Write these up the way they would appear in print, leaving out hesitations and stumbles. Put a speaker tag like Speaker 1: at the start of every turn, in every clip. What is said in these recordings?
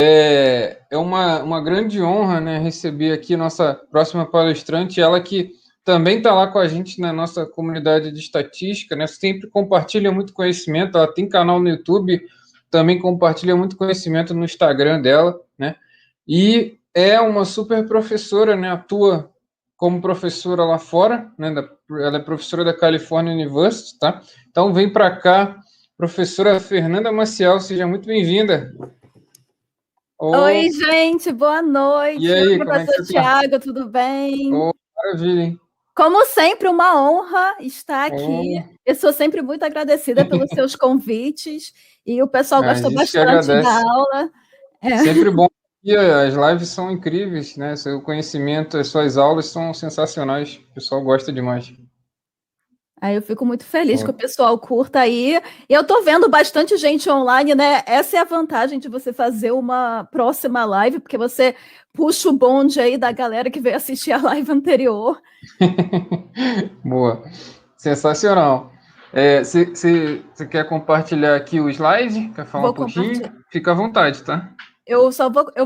Speaker 1: É uma grande honra, né, receber aqui nossa próxima palestrante, ela que também está lá com a gente na nossa comunidade de estatística, né, sempre compartilha muito conhecimento, ela tem canal no YouTube, também compartilha muito conhecimento no Instagram dela, né, e é uma super professora, né, atua como professora lá fora, né, ela é professora da California University, tá? Então vem para cá, professora Fernanda Maciel, seja muito bem-vinda.
Speaker 2: Oi, gente, boa noite.
Speaker 1: E aí,
Speaker 2: Oi,
Speaker 1: como é que
Speaker 2: professor
Speaker 1: você tá?
Speaker 2: Tiago, tudo bem?
Speaker 1: Maravilha, hein?
Speaker 2: Como sempre, uma honra estar aqui.
Speaker 1: Oh,
Speaker 2: Eu sou sempre muito agradecida pelos seus convites e o pessoal
Speaker 1: a
Speaker 2: gostou
Speaker 1: gente que
Speaker 2: bastante da
Speaker 1: agradece.
Speaker 2: aula.
Speaker 1: Sempre bom. E as lives são incríveis, né? Seu conhecimento, as suas aulas são sensacionais. O pessoal gosta demais.
Speaker 2: Aí eu fico muito feliz que
Speaker 1: Oh.
Speaker 2: o pessoal curta aí. E eu tô vendo bastante gente online, né? Essa é a vantagem de você fazer uma próxima live, porque você puxa o bonde aí da galera que veio assistir a live anterior.
Speaker 1: Boa. Sensacional. Você quer compartilhar aqui o slide? Quer falar um
Speaker 2: Vou
Speaker 1: pouquinho?
Speaker 2: compartilhar.
Speaker 1: Fica à vontade, tá?
Speaker 2: Eu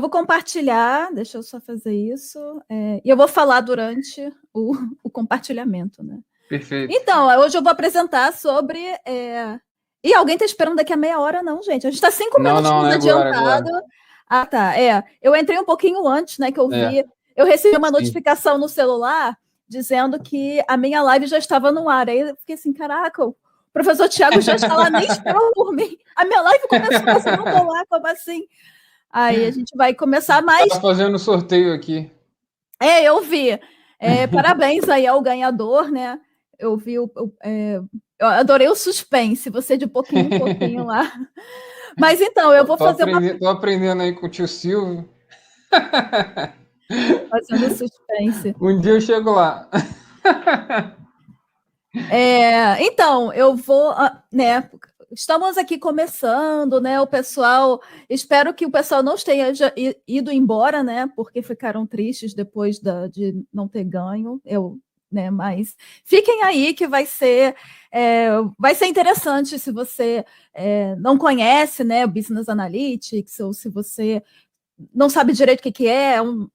Speaker 2: vou compartilhar, deixa eu só fazer isso, e eu vou falar durante o compartilhamento, né?
Speaker 1: Perfeito.
Speaker 2: Então, hoje eu vou apresentar sobre. E alguém está esperando daqui a meia hora, não, gente. A gente está cinco
Speaker 1: Não, não,
Speaker 2: minutinhos
Speaker 1: é agora,
Speaker 2: adiantado.
Speaker 1: agora.
Speaker 2: Ah, tá. Eu entrei um pouquinho antes, né? Que eu
Speaker 1: É,
Speaker 2: vi. Eu recebi uma
Speaker 1: sim.
Speaker 2: notificação no celular dizendo que a minha live já estava no ar. Aí eu fiquei assim, caraca, o professor Tiago já está lá, nem esperou por mim. A minha live começou, mas eu não estou lá, como assim? Aí a gente vai começar mais.
Speaker 1: Tá fazendo sorteio aqui.
Speaker 2: Eu vi. Parabéns aí ao ganhador, né? Eu vi eu adorei o suspense, você de pouquinho em pouquinho lá. Mas então, eu vou fazer uma.
Speaker 1: Tô aprendendo aí com o tio Silvio.
Speaker 2: Fazendo suspense.
Speaker 1: Um dia eu chego lá.
Speaker 2: Então, eu vou, né? Estamos aqui começando, né? O pessoal, espero que o pessoal não tenha ido embora, né? Porque ficaram tristes depois de não ter ganho. Né? Mas fiquem aí que vai ser interessante se você não conhece, né? O Business Analytics ou se você não sabe direito o que é um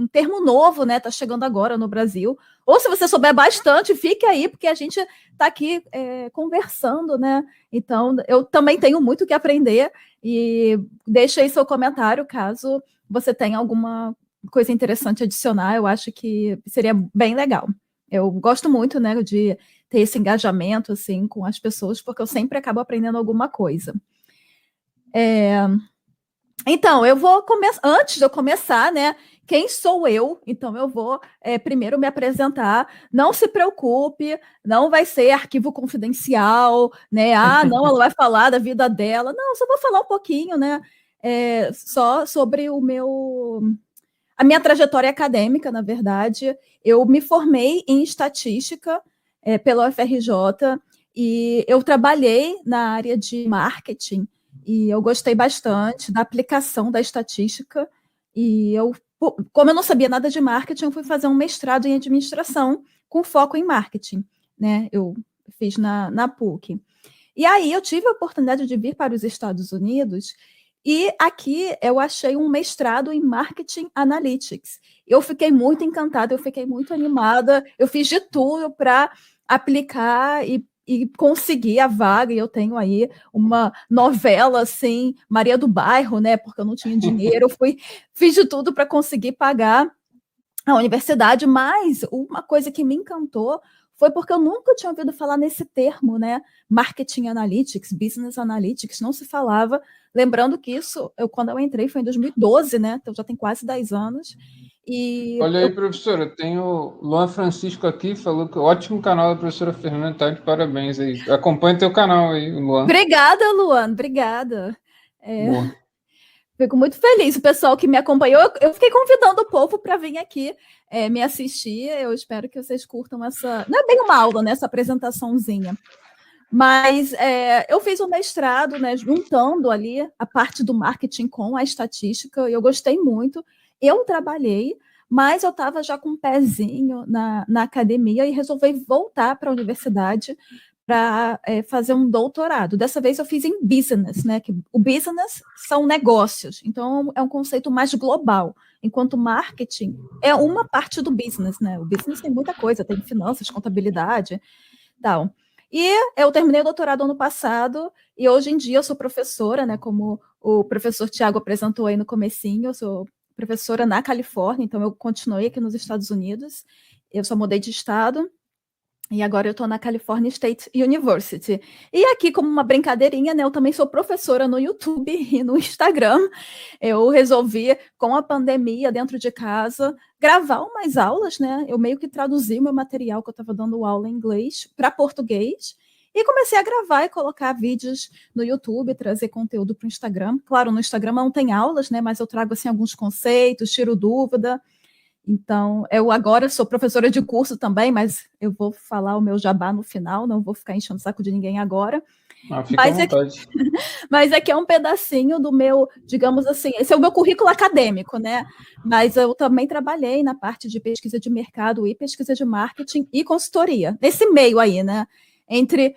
Speaker 2: termo novo, né? Está chegando agora no Brasil. Ou se você souber bastante, fique aí, porque a gente está aqui conversando, né? Então, eu também tenho muito que aprender e deixe aí seu comentário caso você tenha alguma coisa interessante a adicionar. Eu acho que seria bem legal. Eu gosto muito, né, de ter esse engajamento assim com as pessoas, porque eu sempre acabo aprendendo alguma coisa. Então, eu vou começar. Antes de eu começar, né? Quem sou eu? Então, eu vou primeiro me apresentar. Não se preocupe, não vai ser arquivo confidencial, né? Ah, não, ela vai falar da vida dela. Não, só vou falar um pouquinho, né? Só sobre a minha trajetória acadêmica, na verdade. Eu me formei em estatística pela UFRJ e eu trabalhei na área de marketing e eu gostei bastante da aplicação da estatística e como eu não sabia nada de marketing, eu fui fazer um mestrado em administração com foco em marketing, né? Eu fiz na PUC. E aí eu tive a oportunidade de vir para os Estados Unidos e aqui eu achei um mestrado em Marketing Analytics. Eu fiquei muito encantada, eu fiquei muito animada, eu fiz de tudo para aplicar e conseguir a vaga, e eu tenho aí uma novela, assim, Maria do Bairro, né, porque eu não tinha dinheiro, fiz de tudo para conseguir pagar a universidade, mas uma coisa que me encantou foi porque eu nunca tinha ouvido falar nesse termo, né? Marketing Analytics, Business Analytics, não se falava. Lembrando que isso, quando eu entrei, foi em 2012, né? Então já tem quase 10 anos. E
Speaker 1: Olha aí, professora, tem o Luan Francisco aqui, falou que ótimo canal da professora Fernanda, tá de parabéns aí. Acompanha teu canal aí, Luan.
Speaker 2: Obrigada, Luan, obrigada.
Speaker 1: Boa.
Speaker 2: Fico muito feliz, o pessoal que me acompanhou. Eu fiquei convidando o povo para vir aqui me assistir. Eu espero que vocês curtam essa. Não é bem uma aula, né? Essa apresentaçãozinha. Mas eu fiz um mestrado, né, juntando ali a parte do marketing com a estatística, e eu gostei muito. Eu trabalhei, mas eu estava já com um pezinho na academia e resolvi voltar para a universidade para fazer um doutorado. Dessa vez eu fiz em business, né? Que o business são negócios, então é um conceito mais global, enquanto marketing é uma parte do business, né? O business tem muita coisa, tem finanças, contabilidade, tal. E eu terminei o doutorado ano passado, e hoje em dia eu sou professora, né? Como o professor Tiago apresentou aí no comecinho, eu sou professora na Califórnia, então eu continuei aqui nos Estados Unidos, eu só mudei de estado, e agora eu estou na California State University. E aqui, como uma brincadeirinha, né, eu também sou professora no YouTube e no Instagram. Eu resolvi, com a pandemia dentro de casa, gravar umas aulas, né? Eu meio que traduzi o meu material que eu estava dando aula em inglês para português. E comecei a gravar e colocar vídeos no YouTube, trazer conteúdo para o Instagram. Claro, no Instagram não tem aulas, né? Mas eu trago assim, alguns conceitos, tiro dúvida. Então, eu agora sou professora de curso também, mas eu vou falar o meu jabá no final, não vou ficar enchendo o saco de ninguém agora.
Speaker 1: Fica à vontade.
Speaker 2: Mas aqui é um pedacinho do meu, digamos assim, esse é o meu currículo acadêmico, né? Mas eu também trabalhei na parte de pesquisa de mercado e pesquisa de marketing e consultoria. Nesse meio aí, né? Entre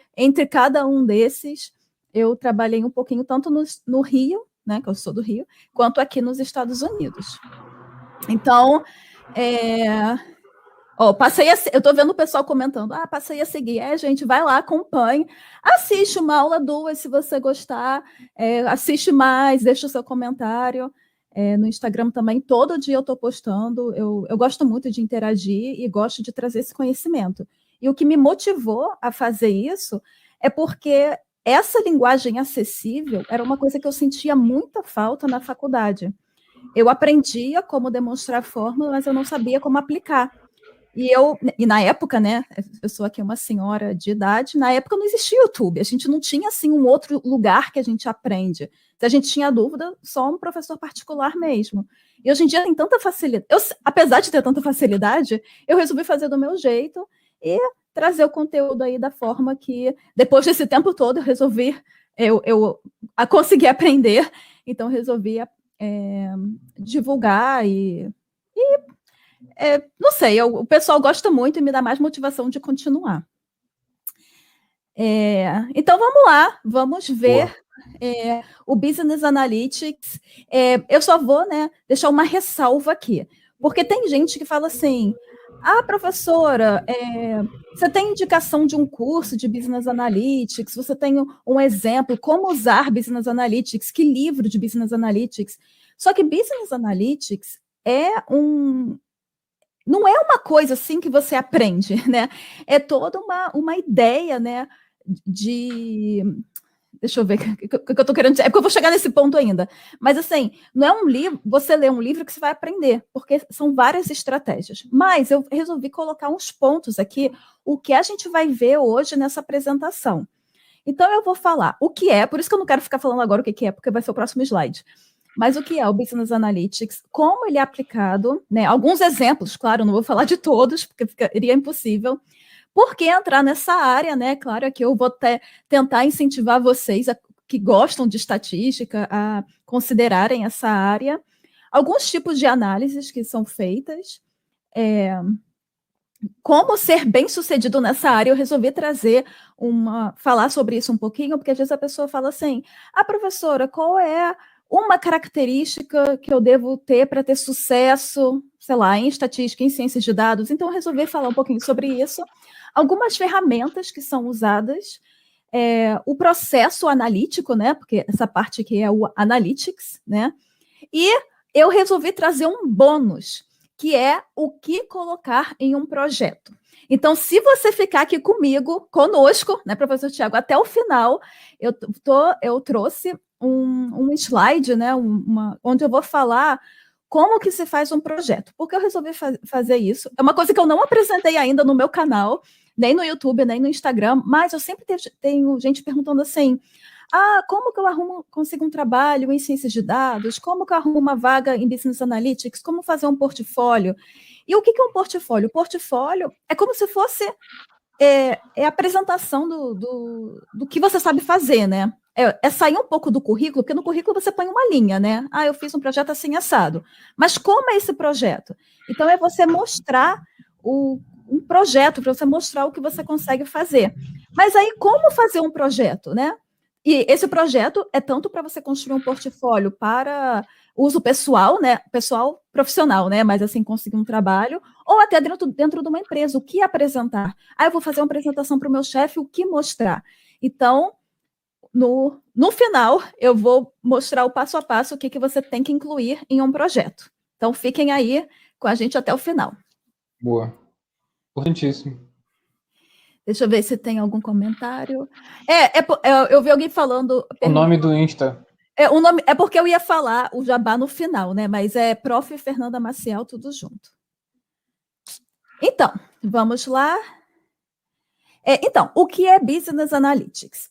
Speaker 2: cada um desses, eu trabalhei um pouquinho tanto no Rio, né? Que eu sou do Rio, quanto aqui nos Estados Unidos. Então, eu estou vendo o pessoal comentando, passei a seguir, gente, vai lá, acompanhe, assiste uma aula 2 se você gostar, assiste mais, deixa o seu comentário, no Instagram também, todo dia eu estou postando, eu gosto muito de interagir e gosto de trazer esse conhecimento. E o que me motivou a fazer isso é porque essa linguagem acessível era uma coisa que eu sentia muita falta na faculdade. Eu aprendia como demonstrar fórmula, mas eu não sabia como aplicar. E na época, né, eu sou aqui uma senhora de idade, na época não existia YouTube, a gente não tinha, assim, um outro lugar que a gente aprende. Se a gente tinha dúvida, só um professor particular mesmo. E hoje em dia tem tanta facilidade, apesar de ter tanta facilidade, eu resolvi fazer do meu jeito e trazer o conteúdo aí da forma que, depois desse tempo todo, eu resolvi, eu consegui aprender, então resolvi divulgar não sei, o pessoal gosta muito e me dá mais motivação de continuar. Então, vamos lá, vamos ver o Business Analytics. Eu só vou, né, deixar uma ressalva aqui, porque tem gente que fala assim, professora, você tem indicação de um curso de Business Analytics, você tem um exemplo, como usar Business Analytics, que livro de Business Analytics? Só que Business Analytics não é uma coisa assim que você aprende, né? É toda uma ideia, né? Deixa eu ver o que eu estou querendo dizer. É porque eu vou chegar nesse ponto ainda. Mas, assim, não é um livro, você lê um livro que você vai aprender, porque são várias estratégias. Mas eu resolvi colocar uns pontos aqui, o que a gente vai ver hoje nessa apresentação. Então, eu vou falar o que é, por isso que eu não quero ficar falando agora o que é, porque vai ser o próximo slide. Mas o que é o Business Analytics, como ele é aplicado, né? Alguns exemplos, claro, não vou falar de todos, porque ficaria impossível. Por que entrar nessa área, né? Claro, aqui eu vou tentar incentivar vocês que gostam de estatística a considerarem essa área. Alguns tipos de análises que são feitas. Como ser bem-sucedido nessa área, eu resolvi falar sobre isso um pouquinho, porque às vezes a pessoa fala assim, professora, qual é uma característica que eu devo ter para ter sucesso, sei lá, em estatística, em ciências de dados? Então, eu resolvi falar um pouquinho sobre isso. Algumas ferramentas que são usadas, o processo analítico, né? Porque essa parte aqui é o analytics, né? E eu resolvi trazer um bônus, que é o que colocar em um projeto. Então, se você ficar aqui conosco, né, professor Tiago, até o final, eu trouxe um slide, né, onde eu vou falar como que se faz um projeto. Por que eu resolvi fazer isso? É uma coisa que eu não apresentei ainda no meu canal, nem no YouTube, nem no Instagram, mas eu sempre tenho gente perguntando assim, como que eu consigo um trabalho em ciências de dados? Como que eu arrumo uma vaga em Business Analytics? Como fazer um portfólio? E o que é um portfólio? O portfólio é como se fosse a apresentação do que você sabe fazer, né? É sair um pouco do currículo, porque no currículo você põe uma linha, né? Eu fiz um projeto assim assado. Mas como é esse projeto? Então, é você mostrar o um projeto para você mostrar o que você consegue fazer. Mas aí, como fazer um projeto, né? E esse projeto é tanto para você construir um portfólio para uso pessoal, né? Pessoal profissional, né? Mas assim, conseguir um trabalho, ou até dentro de uma empresa, o que apresentar. Ah, eu vou fazer uma apresentação para o meu chefe, o que mostrar. Então, no final, eu vou mostrar o passo a passo o que você tem que incluir em um projeto. Então, fiquem aí com a gente até o final.
Speaker 1: Boa. Importantíssimo.
Speaker 2: Deixa eu ver se tem algum comentário. Eu vi alguém falando.
Speaker 1: O nome do Insta.
Speaker 2: O nome, é porque eu ia falar o jabá no final, né? Mas é Prof. Fernanda Maciel, tudo junto. Então, vamos lá. Então, o que é Business Analytics?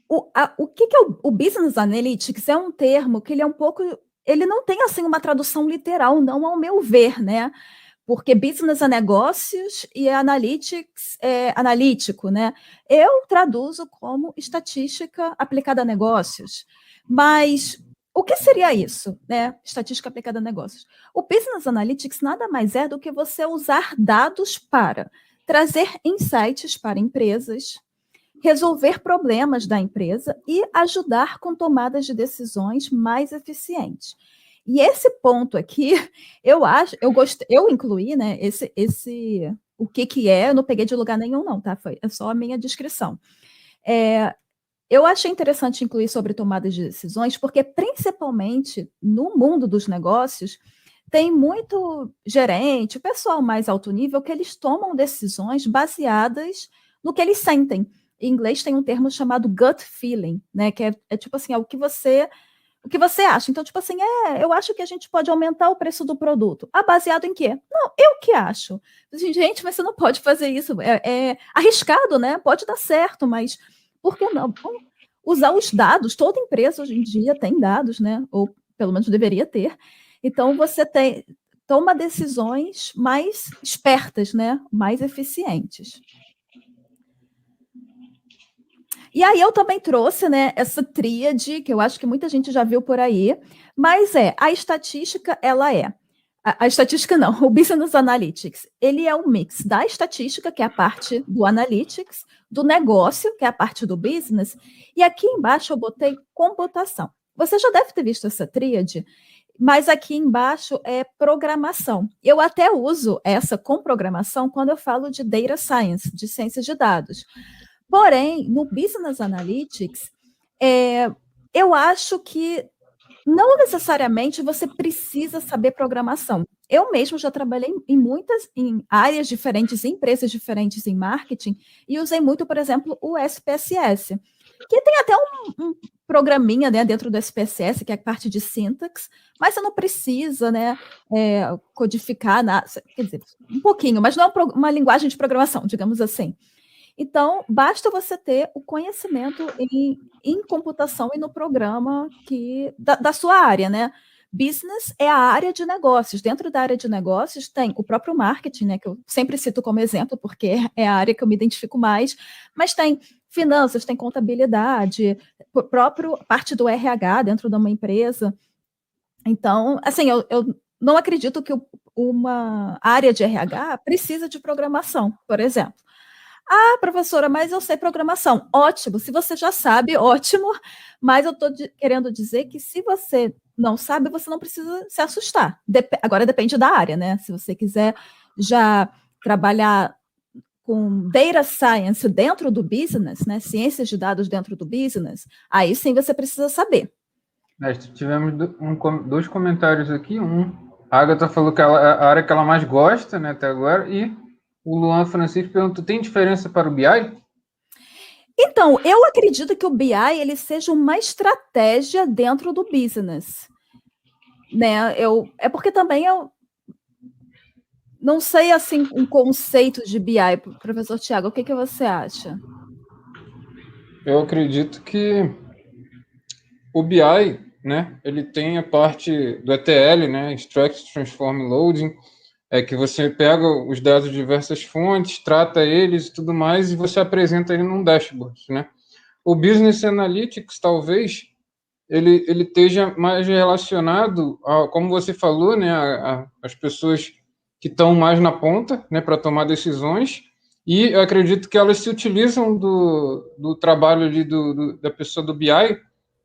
Speaker 2: O que é o Business Analytics? É um termo que ele é um pouco. Ele não tem assim uma tradução literal, não, ao meu ver, né? Porque business é negócios e analytics é analítico, né? Eu traduzo como estatística aplicada a negócios. Mas o que seria isso, né? Estatística aplicada a negócios. O business analytics nada mais é do que você usar dados para trazer insights para empresas, resolver problemas da empresa e ajudar com tomadas de decisões mais eficientes. E esse ponto aqui, eu incluí, né, o que é, eu não peguei de lugar nenhum não, tá? É só a minha descrição. Eu achei interessante incluir sobre tomadas de decisões, porque principalmente no mundo dos negócios, tem muito gerente, pessoal mais alto nível, que eles tomam decisões baseadas no que eles sentem. Em inglês tem um termo chamado gut feeling, né? Que é tipo assim, é o que você acha. Então, tipo assim, eu acho que a gente pode aumentar o preço do produto. Ah, baseado em quê? Não, eu que acho. Gente, mas você não pode fazer isso. É arriscado, né? Pode dar certo, mas por que não? Usar os dados. Toda empresa hoje em dia tem dados, né? Ou pelo menos deveria ter. Então, você toma decisões mais espertas, né? Mais eficientes. E aí eu também trouxe, né, essa tríade, que eu acho que muita gente já viu por aí, mas a estatística, ela a estatística não, o Business Analytics, ele é um mix da estatística, que é a parte do Analytics, do negócio, que é a parte do business, e aqui embaixo eu botei computação. Você já deve ter visto essa tríade, mas aqui embaixo é programação. Eu até uso essa com programação quando eu falo de data science, de ciências de dados. Porém, no Business Analytics, eu acho que não necessariamente você precisa saber programação. Eu mesmo já trabalhei em áreas diferentes, em empresas diferentes em marketing, e usei muito, por exemplo, o SPSS, que tem até um programinha, né, dentro do SPSS, que é a parte de syntax, mas você não precisa, né, codificar nada, quer dizer, um pouquinho, mas não é uma linguagem de programação, digamos assim. Então, basta você ter o conhecimento em computação e no programa da sua área, né? Business é a área de negócios. Dentro da área de negócios tem o próprio marketing, né? Que eu sempre cito como exemplo, porque é a área que eu me identifico mais, mas tem finanças, tem contabilidade, próprio parte do RH dentro de uma empresa. Então, assim, eu não acredito que uma área de RH precisa de programação, por exemplo. Ah, professora, mas eu sei programação. Ótimo, se você já sabe, ótimo, mas eu estou querendo dizer que se você não sabe, você não precisa se assustar. Agora depende da área, né? Se você quiser já trabalhar com data science dentro do business, né? Ciências de dados dentro do business, aí sim você precisa saber.
Speaker 1: Tivemos dois comentários aqui. A Agatha falou que é a área que ela mais gosta, né, até agora, e o Luan Francisco perguntou: tem diferença para o BI?
Speaker 2: Então, eu acredito que o BI ele seja uma estratégia dentro do business, né? É porque também eu não sei assim um conceito de BI, professor Tiago. O que você acha?
Speaker 1: Eu acredito que o BI, né, ele tem a parte do ETL, né, Extract, Transform, Loading, que você pega os dados de diversas fontes, trata eles e tudo mais, e você apresenta ele num dashboard, né? O Business Analytics, talvez, ele esteja mais relacionado, como você falou, né, as pessoas que estão mais na ponta, né, para tomar decisões, e eu acredito que elas se utilizam do trabalho ali da pessoa do BI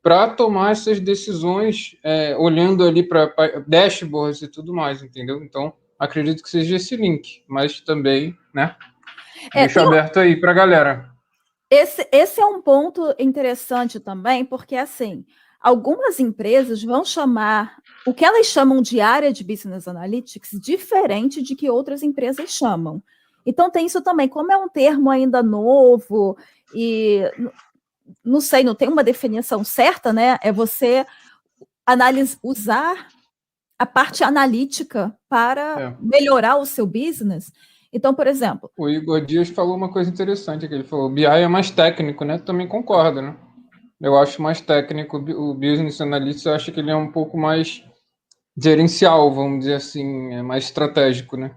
Speaker 1: para tomar essas decisões, olhando ali para dashboards e tudo mais, entendeu? Então, acredito que seja esse link, mas também, né, deixo aberto aí para a galera.
Speaker 2: Esse é um ponto interessante também, porque, assim, algumas empresas vão chamar o que elas chamam de área de Business Analytics diferente de que outras empresas chamam. Então, tem isso também. Como é um termo ainda novo e, não sei, não tem uma definição certa, né? É você usar a parte analítica para melhorar o seu business. Então, por exemplo...
Speaker 1: O Igor Dias falou uma coisa interessante, que ele falou, o BI é mais técnico, né? Também concordo, né? Eu acho mais técnico, o Business Analytics, eu acho que ele é um pouco mais gerencial, vamos dizer assim, é mais estratégico, né?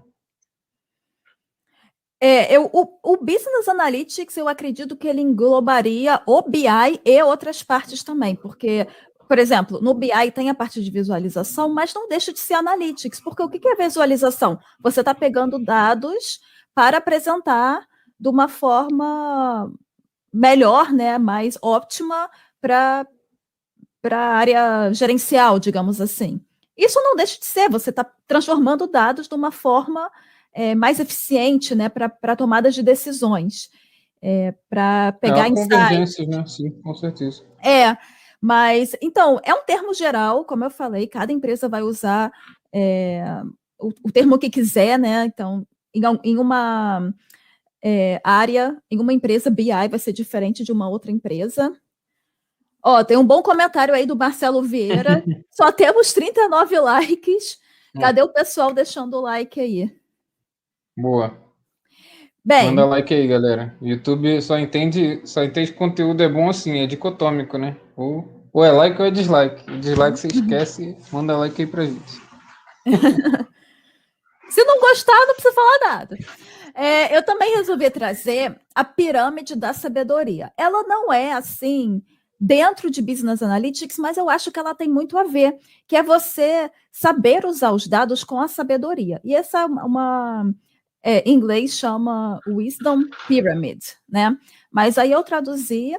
Speaker 2: O Business Analytics, eu acredito que ele englobaria o BI e outras partes também, porque, por exemplo, no BI tem a parte de visualização, mas não deixa de ser Analytics, porque o que é visualização? Você está pegando dados para apresentar de uma forma melhor, né, mais óptima para a área gerencial, digamos assim. Isso não deixa de ser, você está transformando dados de uma forma mais eficiente, né, para tomadas de decisões, para pegar
Speaker 1: convergências, né? Sim, com certeza.
Speaker 2: Mas, então, é um termo geral, como eu falei, cada empresa vai usar o termo que quiser, né? Então, em uma área, em uma empresa, BI vai ser diferente de uma outra empresa. Tem um bom comentário aí do Marcelo Vieira. Só temos 39 likes. Cadê o pessoal deixando o like aí?
Speaker 1: Boa.
Speaker 2: Bem,
Speaker 1: manda like aí, galera. YouTube só entende conteúdo é bom assim, é dicotômico, né? Ou é like ou é dislike. O dislike você esquece, manda like aí pra gente.
Speaker 2: Se não gostar, não precisa falar nada. Eu também resolvi trazer a pirâmide da sabedoria. Ela não é assim dentro de Business Analytics, mas eu acho que ela tem muito a ver, que é você saber usar os dados com a sabedoria. E essa é em inglês chama Wisdom Pyramid, né? Mas aí eu traduzi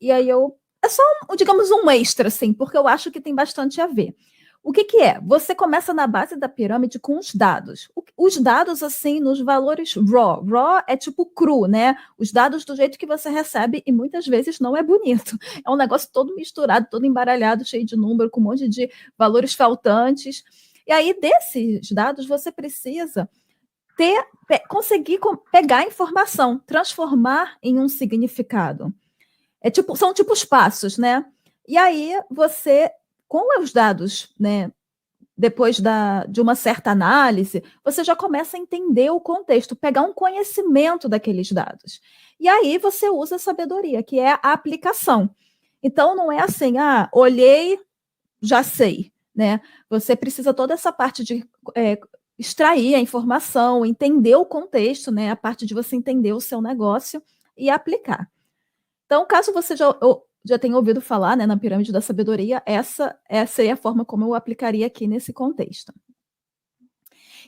Speaker 2: e aí é só, digamos, um extra, assim, porque eu acho que tem bastante a ver. O que é? Você começa na base da pirâmide com os dados. Os dados, assim, nos valores raw. Raw é tipo cru, né? Os dados do jeito que você recebe e muitas vezes não é bonito. É um negócio todo misturado, todo embaralhado, cheio de número, com um monte de valores faltantes. E aí, desses dados, você precisa conseguir pegar a informação, transformar em um significado. São tipo os passos, né? E aí, você, com os dados, né, depois de uma certa análise, você já começa a entender o contexto, pegar um conhecimento daqueles dados. E aí você usa a sabedoria, que é a aplicação. Então, não é assim, olhei, já sei, né? Você precisa toda essa parte de extrair a informação, entender o contexto, né? A parte de você entender o seu negócio e aplicar. Então, caso você já tenha ouvido falar, né, na pirâmide da sabedoria, essa seria a forma como eu aplicaria aqui nesse contexto.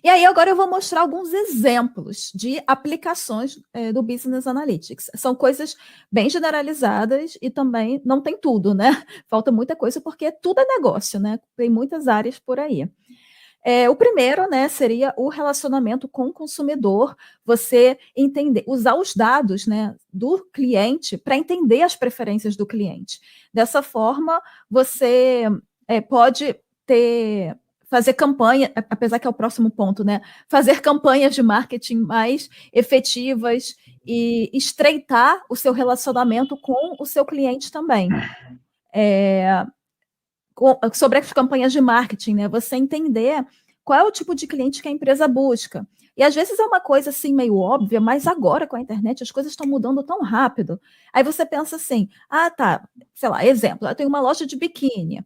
Speaker 2: E aí, agora eu vou mostrar alguns exemplos de aplicações do Business Analytics. São coisas bem generalizadas e também não tem tudo, né? Falta muita coisa porque tudo é negócio, né? Tem muitas áreas por aí. O primeiro, né, seria o relacionamento com o consumidor, você entender, usar os dados, né, do cliente para entender as preferências do cliente. Dessa forma, você pode fazer campanha, apesar que é o próximo ponto, né, fazer campanhas de marketing mais efetivas e estreitar o seu relacionamento com o seu cliente também. Sobre as campanhas de marketing, né? Você entender qual é o tipo de cliente que a empresa busca. E às vezes é uma coisa assim meio óbvia, mas agora com a internet as coisas estão mudando tão rápido. Aí você pensa assim, tá, sei lá, exemplo, eu tenho uma loja de biquíni.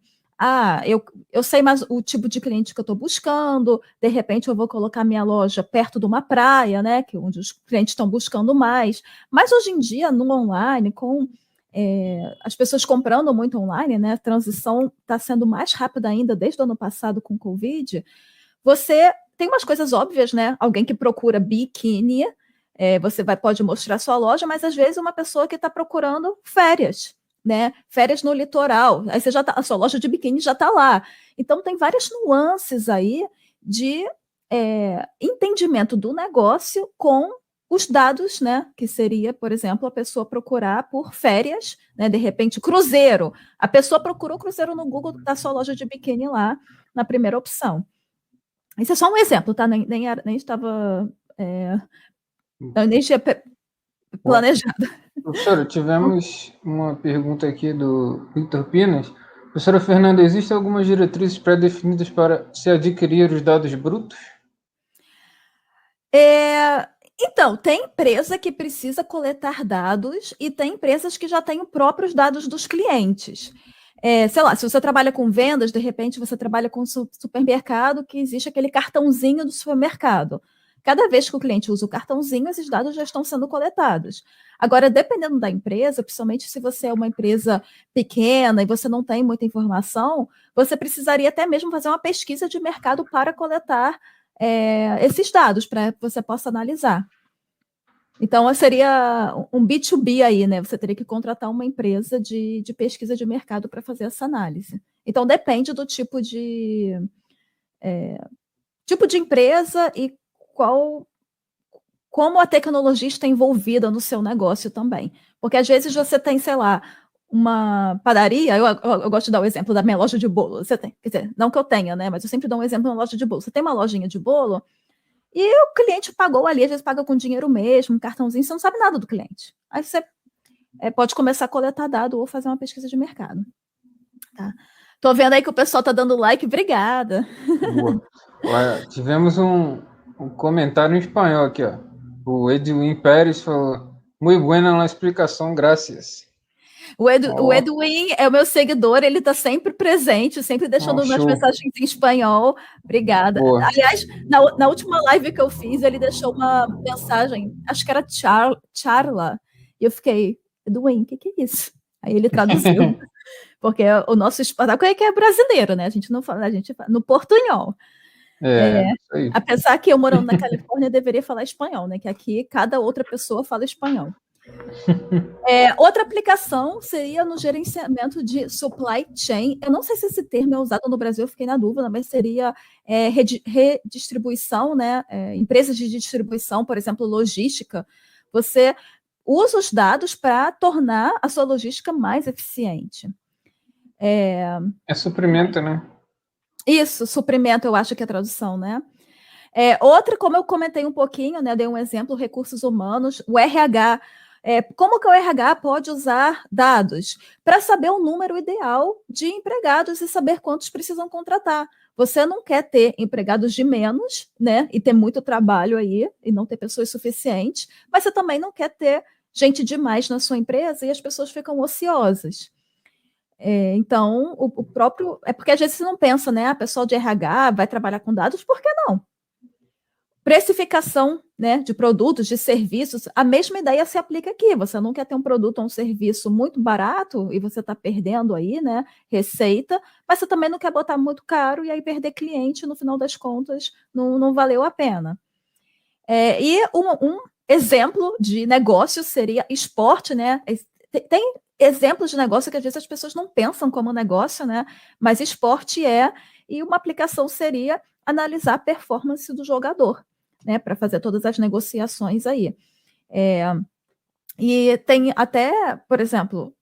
Speaker 2: Eu sei mais o tipo de cliente que eu estou buscando, de repente eu vou colocar minha loja perto de uma praia, né? Que é onde os clientes estão buscando mais. Mas hoje em dia, no online, com as pessoas comprando muito online, né? A transição está sendo mais rápida ainda desde o ano passado com o Covid. Você tem umas coisas óbvias, né? Alguém que procura biquíni, você pode mostrar sua loja, mas às vezes uma pessoa que está procurando férias, né? Férias no litoral. Aí você já tá, a sua loja de biquíni já está lá. Então tem várias nuances aí de entendimento do negócio com os dados, né? Que seria, por exemplo, a pessoa procurar por férias, né? De repente, cruzeiro. A pessoa procurou cruzeiro no Google, da sua loja de biquíni lá na primeira opção. Isso é só um exemplo, tá? Nem estava. Eu nem tinha planejado.
Speaker 1: Professora, tivemos uma pergunta aqui do Victor Pinas. Professora Fernanda, existem algumas diretrizes pré-definidas para se adquirir os dados brutos?
Speaker 2: Então, tem empresa que precisa coletar dados e tem empresas que já têm os próprios dados dos clientes. Sei lá, se você trabalha com vendas, de repente você trabalha com supermercado, que existe aquele cartãozinho do supermercado. Cada vez que o cliente usa o cartãozinho, esses dados já estão sendo coletados. Agora, dependendo da empresa, principalmente se você é uma empresa pequena e você não tem muita informação, você precisaria até mesmo fazer uma pesquisa de mercado para coletar esses dados, para que você possa analisar. Então, seria um B2B aí, né? Você teria que contratar uma empresa de pesquisa de mercado para fazer essa análise. Então, depende do tipo de empresa e como a tecnologia está envolvida no seu negócio também. Porque, às vezes, você tem, sei lá, uma padaria, eu gosto de dar o exemplo da minha loja de bolo. Você tem, quer dizer, não que eu tenha, né? Mas eu sempre dou um exemplo de uma loja de bolo. Você tem uma lojinha de bolo e o cliente pagou ali, às vezes paga com dinheiro mesmo, um cartãozinho, você não sabe nada do cliente. Aí você pode começar a coletar dado ou fazer uma pesquisa de mercado. Tá? Tô vendo aí que o pessoal tá dando like, obrigada.
Speaker 1: Boa. Olha, tivemos um comentário em espanhol aqui, ó. O Edwin Pérez falou: Muy buena la explicação, gracias.
Speaker 2: O Edwin é o meu seguidor, ele está sempre presente, sempre deixando umas mensagens em espanhol. Obrigada.
Speaker 1: Boa.
Speaker 2: Aliás, na última live que eu fiz, ele deixou uma mensagem, acho que era charla, e eu fiquei, Edwin, o que é isso? Aí ele traduziu, porque o nosso espanhol é brasileiro, né? A gente não fala, a gente fala no portunhol. Apesar que eu morando na Califórnia, eu deveria falar espanhol, né? Que aqui cada outra pessoa fala espanhol. Outra aplicação seria no gerenciamento de supply chain. Eu não sei se esse termo é usado no Brasil, eu fiquei na dúvida, mas seria redistribuição, né? Empresas de distribuição, por exemplo, logística. Você usa os dados para tornar a sua logística mais eficiente.
Speaker 1: Suprimento, né?
Speaker 2: Isso, suprimento, eu acho que é a tradução, né? Outra, como eu comentei um pouquinho, né? Dei um exemplo, recursos humanos, o RH. Como que o RH pode usar dados para saber o número ideal de empregados e saber quantos precisam contratar? Você não quer ter empregados de menos, né? E ter muito trabalho aí e não ter pessoas suficientes, mas você também não quer ter gente demais na sua empresa e as pessoas ficam ociosas. Então, o próprio. É porque às vezes você não pensa, né? A pessoa de RH vai trabalhar com dados, por que não? Precificação, né, de produtos, de serviços, a mesma ideia se aplica aqui. Você não quer ter um produto ou um serviço muito barato e você está perdendo aí, né, receita, mas você também não quer botar muito caro e aí perder cliente, no final das contas, não valeu a pena. E um exemplo de negócio seria esporte, né? Tem exemplos de negócio que às vezes as pessoas não pensam como negócio, né? Mas esporte e uma aplicação seria analisar a performance do jogador, né, para fazer todas as negociações aí. E tem até, por exemplo,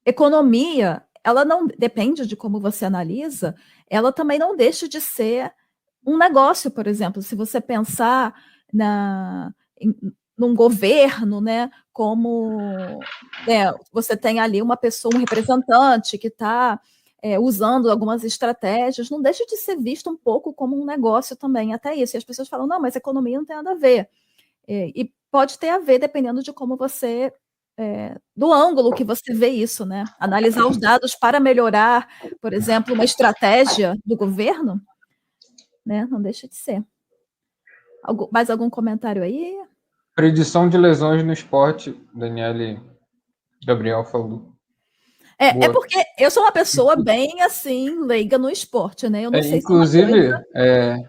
Speaker 2: economia, ela não depende de como você analisa, ela também não deixa de ser um negócio, por exemplo, se você pensar num governo, né, como você tem ali uma pessoa, um representante que está usando algumas estratégias, não deixa de ser visto um pouco como um negócio também, até isso. E as pessoas falam, não, mas economia não tem nada a ver. E pode ter a ver, dependendo de como você, do ângulo que você vê isso, né? Analisar os dados para melhorar, por exemplo, uma estratégia do governo, né? Não deixa de ser. Mais algum comentário aí?
Speaker 1: Predição de lesões no esporte, Daniele Gabriel falou.
Speaker 2: É porque eu sou uma pessoa bem, assim, leiga no esporte, né? Eu não sei
Speaker 1: inclusive,
Speaker 2: se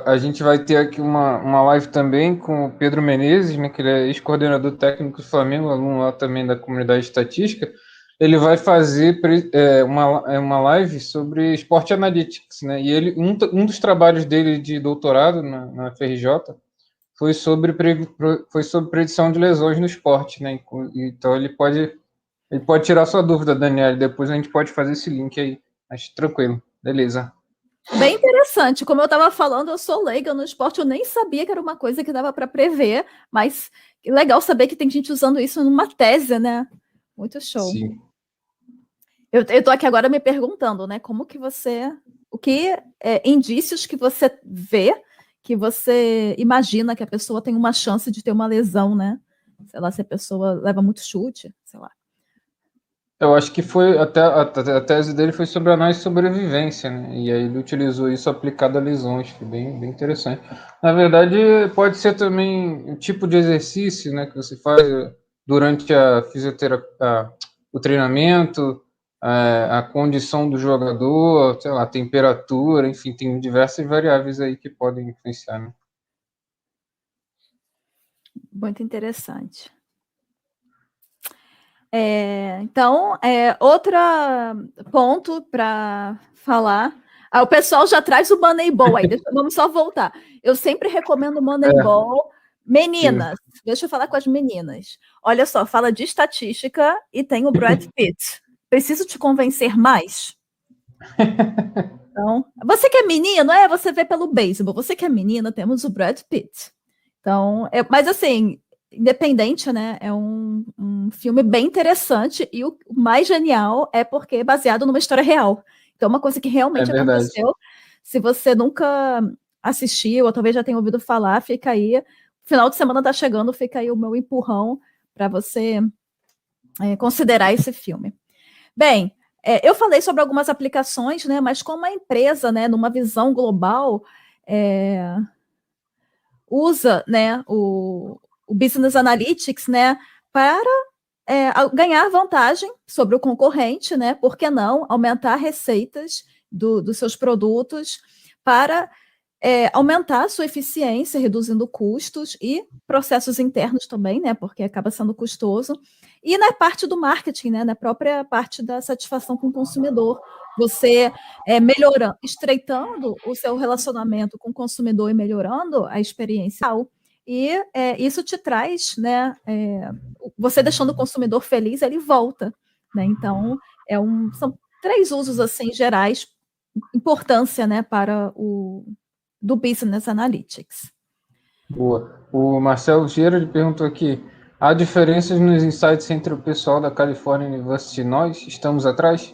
Speaker 1: A gente vai ter aqui uma live também com o Pedro Menezes, né, que ele é ex-coordenador técnico do Flamengo, aluno lá também da comunidade estatística. Ele vai fazer uma live sobre Sport Analytics, né? E um dos trabalhos dele de doutorado na FRJ foi sobre predição de lesões no esporte, né? Então ele pode tirar sua dúvida, Daniel. Depois a gente pode fazer esse link aí. Mas tranquilo, beleza.
Speaker 2: Bem interessante. Como eu estava falando, eu sou leiga no esporte, eu nem sabia que era uma coisa que dava para prever, mas legal saber que tem gente usando isso numa tese, né? Muito show.
Speaker 1: Sim.
Speaker 2: Eu estou aqui agora me perguntando, né? Como que você. O que indícios que você vê que você imagina que a pessoa tem uma chance de ter uma lesão, né? Sei lá, se a pessoa leva muito chute, sei lá.
Speaker 1: Eu acho que foi até a tese dele foi sobre análise de sobrevivência, né? E aí ele utilizou isso aplicado a lesões, foi bem interessante. Na verdade, pode ser também o tipo de exercício, né, que você faz durante a fisioterapia, o treinamento, a condição do jogador, sei lá, a temperatura, enfim, tem diversas variáveis aí que podem influenciar, né?
Speaker 2: Muito interessante. Então, outro ponto para falar. O pessoal já traz o Moneyball aí. Vamos só voltar. Eu sempre recomendo o Moneyball. Meninas, deixa eu falar com as meninas. Olha só, fala de estatística e tem o Brad Pitt. Preciso te convencer mais? Então, você que é menino, você vê pelo beisebol. Você que é menina, temos o Brad Pitt. Então, mas assim, independente, né? É um filme bem interessante e o mais genial é porque é baseado numa história real. Então, uma coisa que realmente aconteceu. Se você nunca assistiu, ou talvez já tenha ouvido falar, fica aí. Final de semana tá chegando, fica aí o meu empurrão para você considerar esse filme. Bem, eu falei sobre algumas aplicações, né? Mas como a empresa, né, numa visão global, usa, né, o Business Analytics, né, para ganhar vantagem sobre o concorrente, né? Por que não aumentar receitas dos seus produtos para aumentar a sua eficiência, reduzindo custos e processos internos também, né? Porque acaba sendo custoso. E na parte do marketing, né? Na própria parte da satisfação com o consumidor. Você melhorando, estreitando o seu relacionamento com o consumidor e melhorando a experiência. E isso te traz, né? Você deixando o consumidor feliz, ele volta. Né? Então, são 3 usos assim gerais, importância, né, para do Business Analytics.
Speaker 1: Boa. O Marcelo Vieira perguntou aqui: há diferenças nos insights entre o pessoal da California University e nós? Estamos atrás?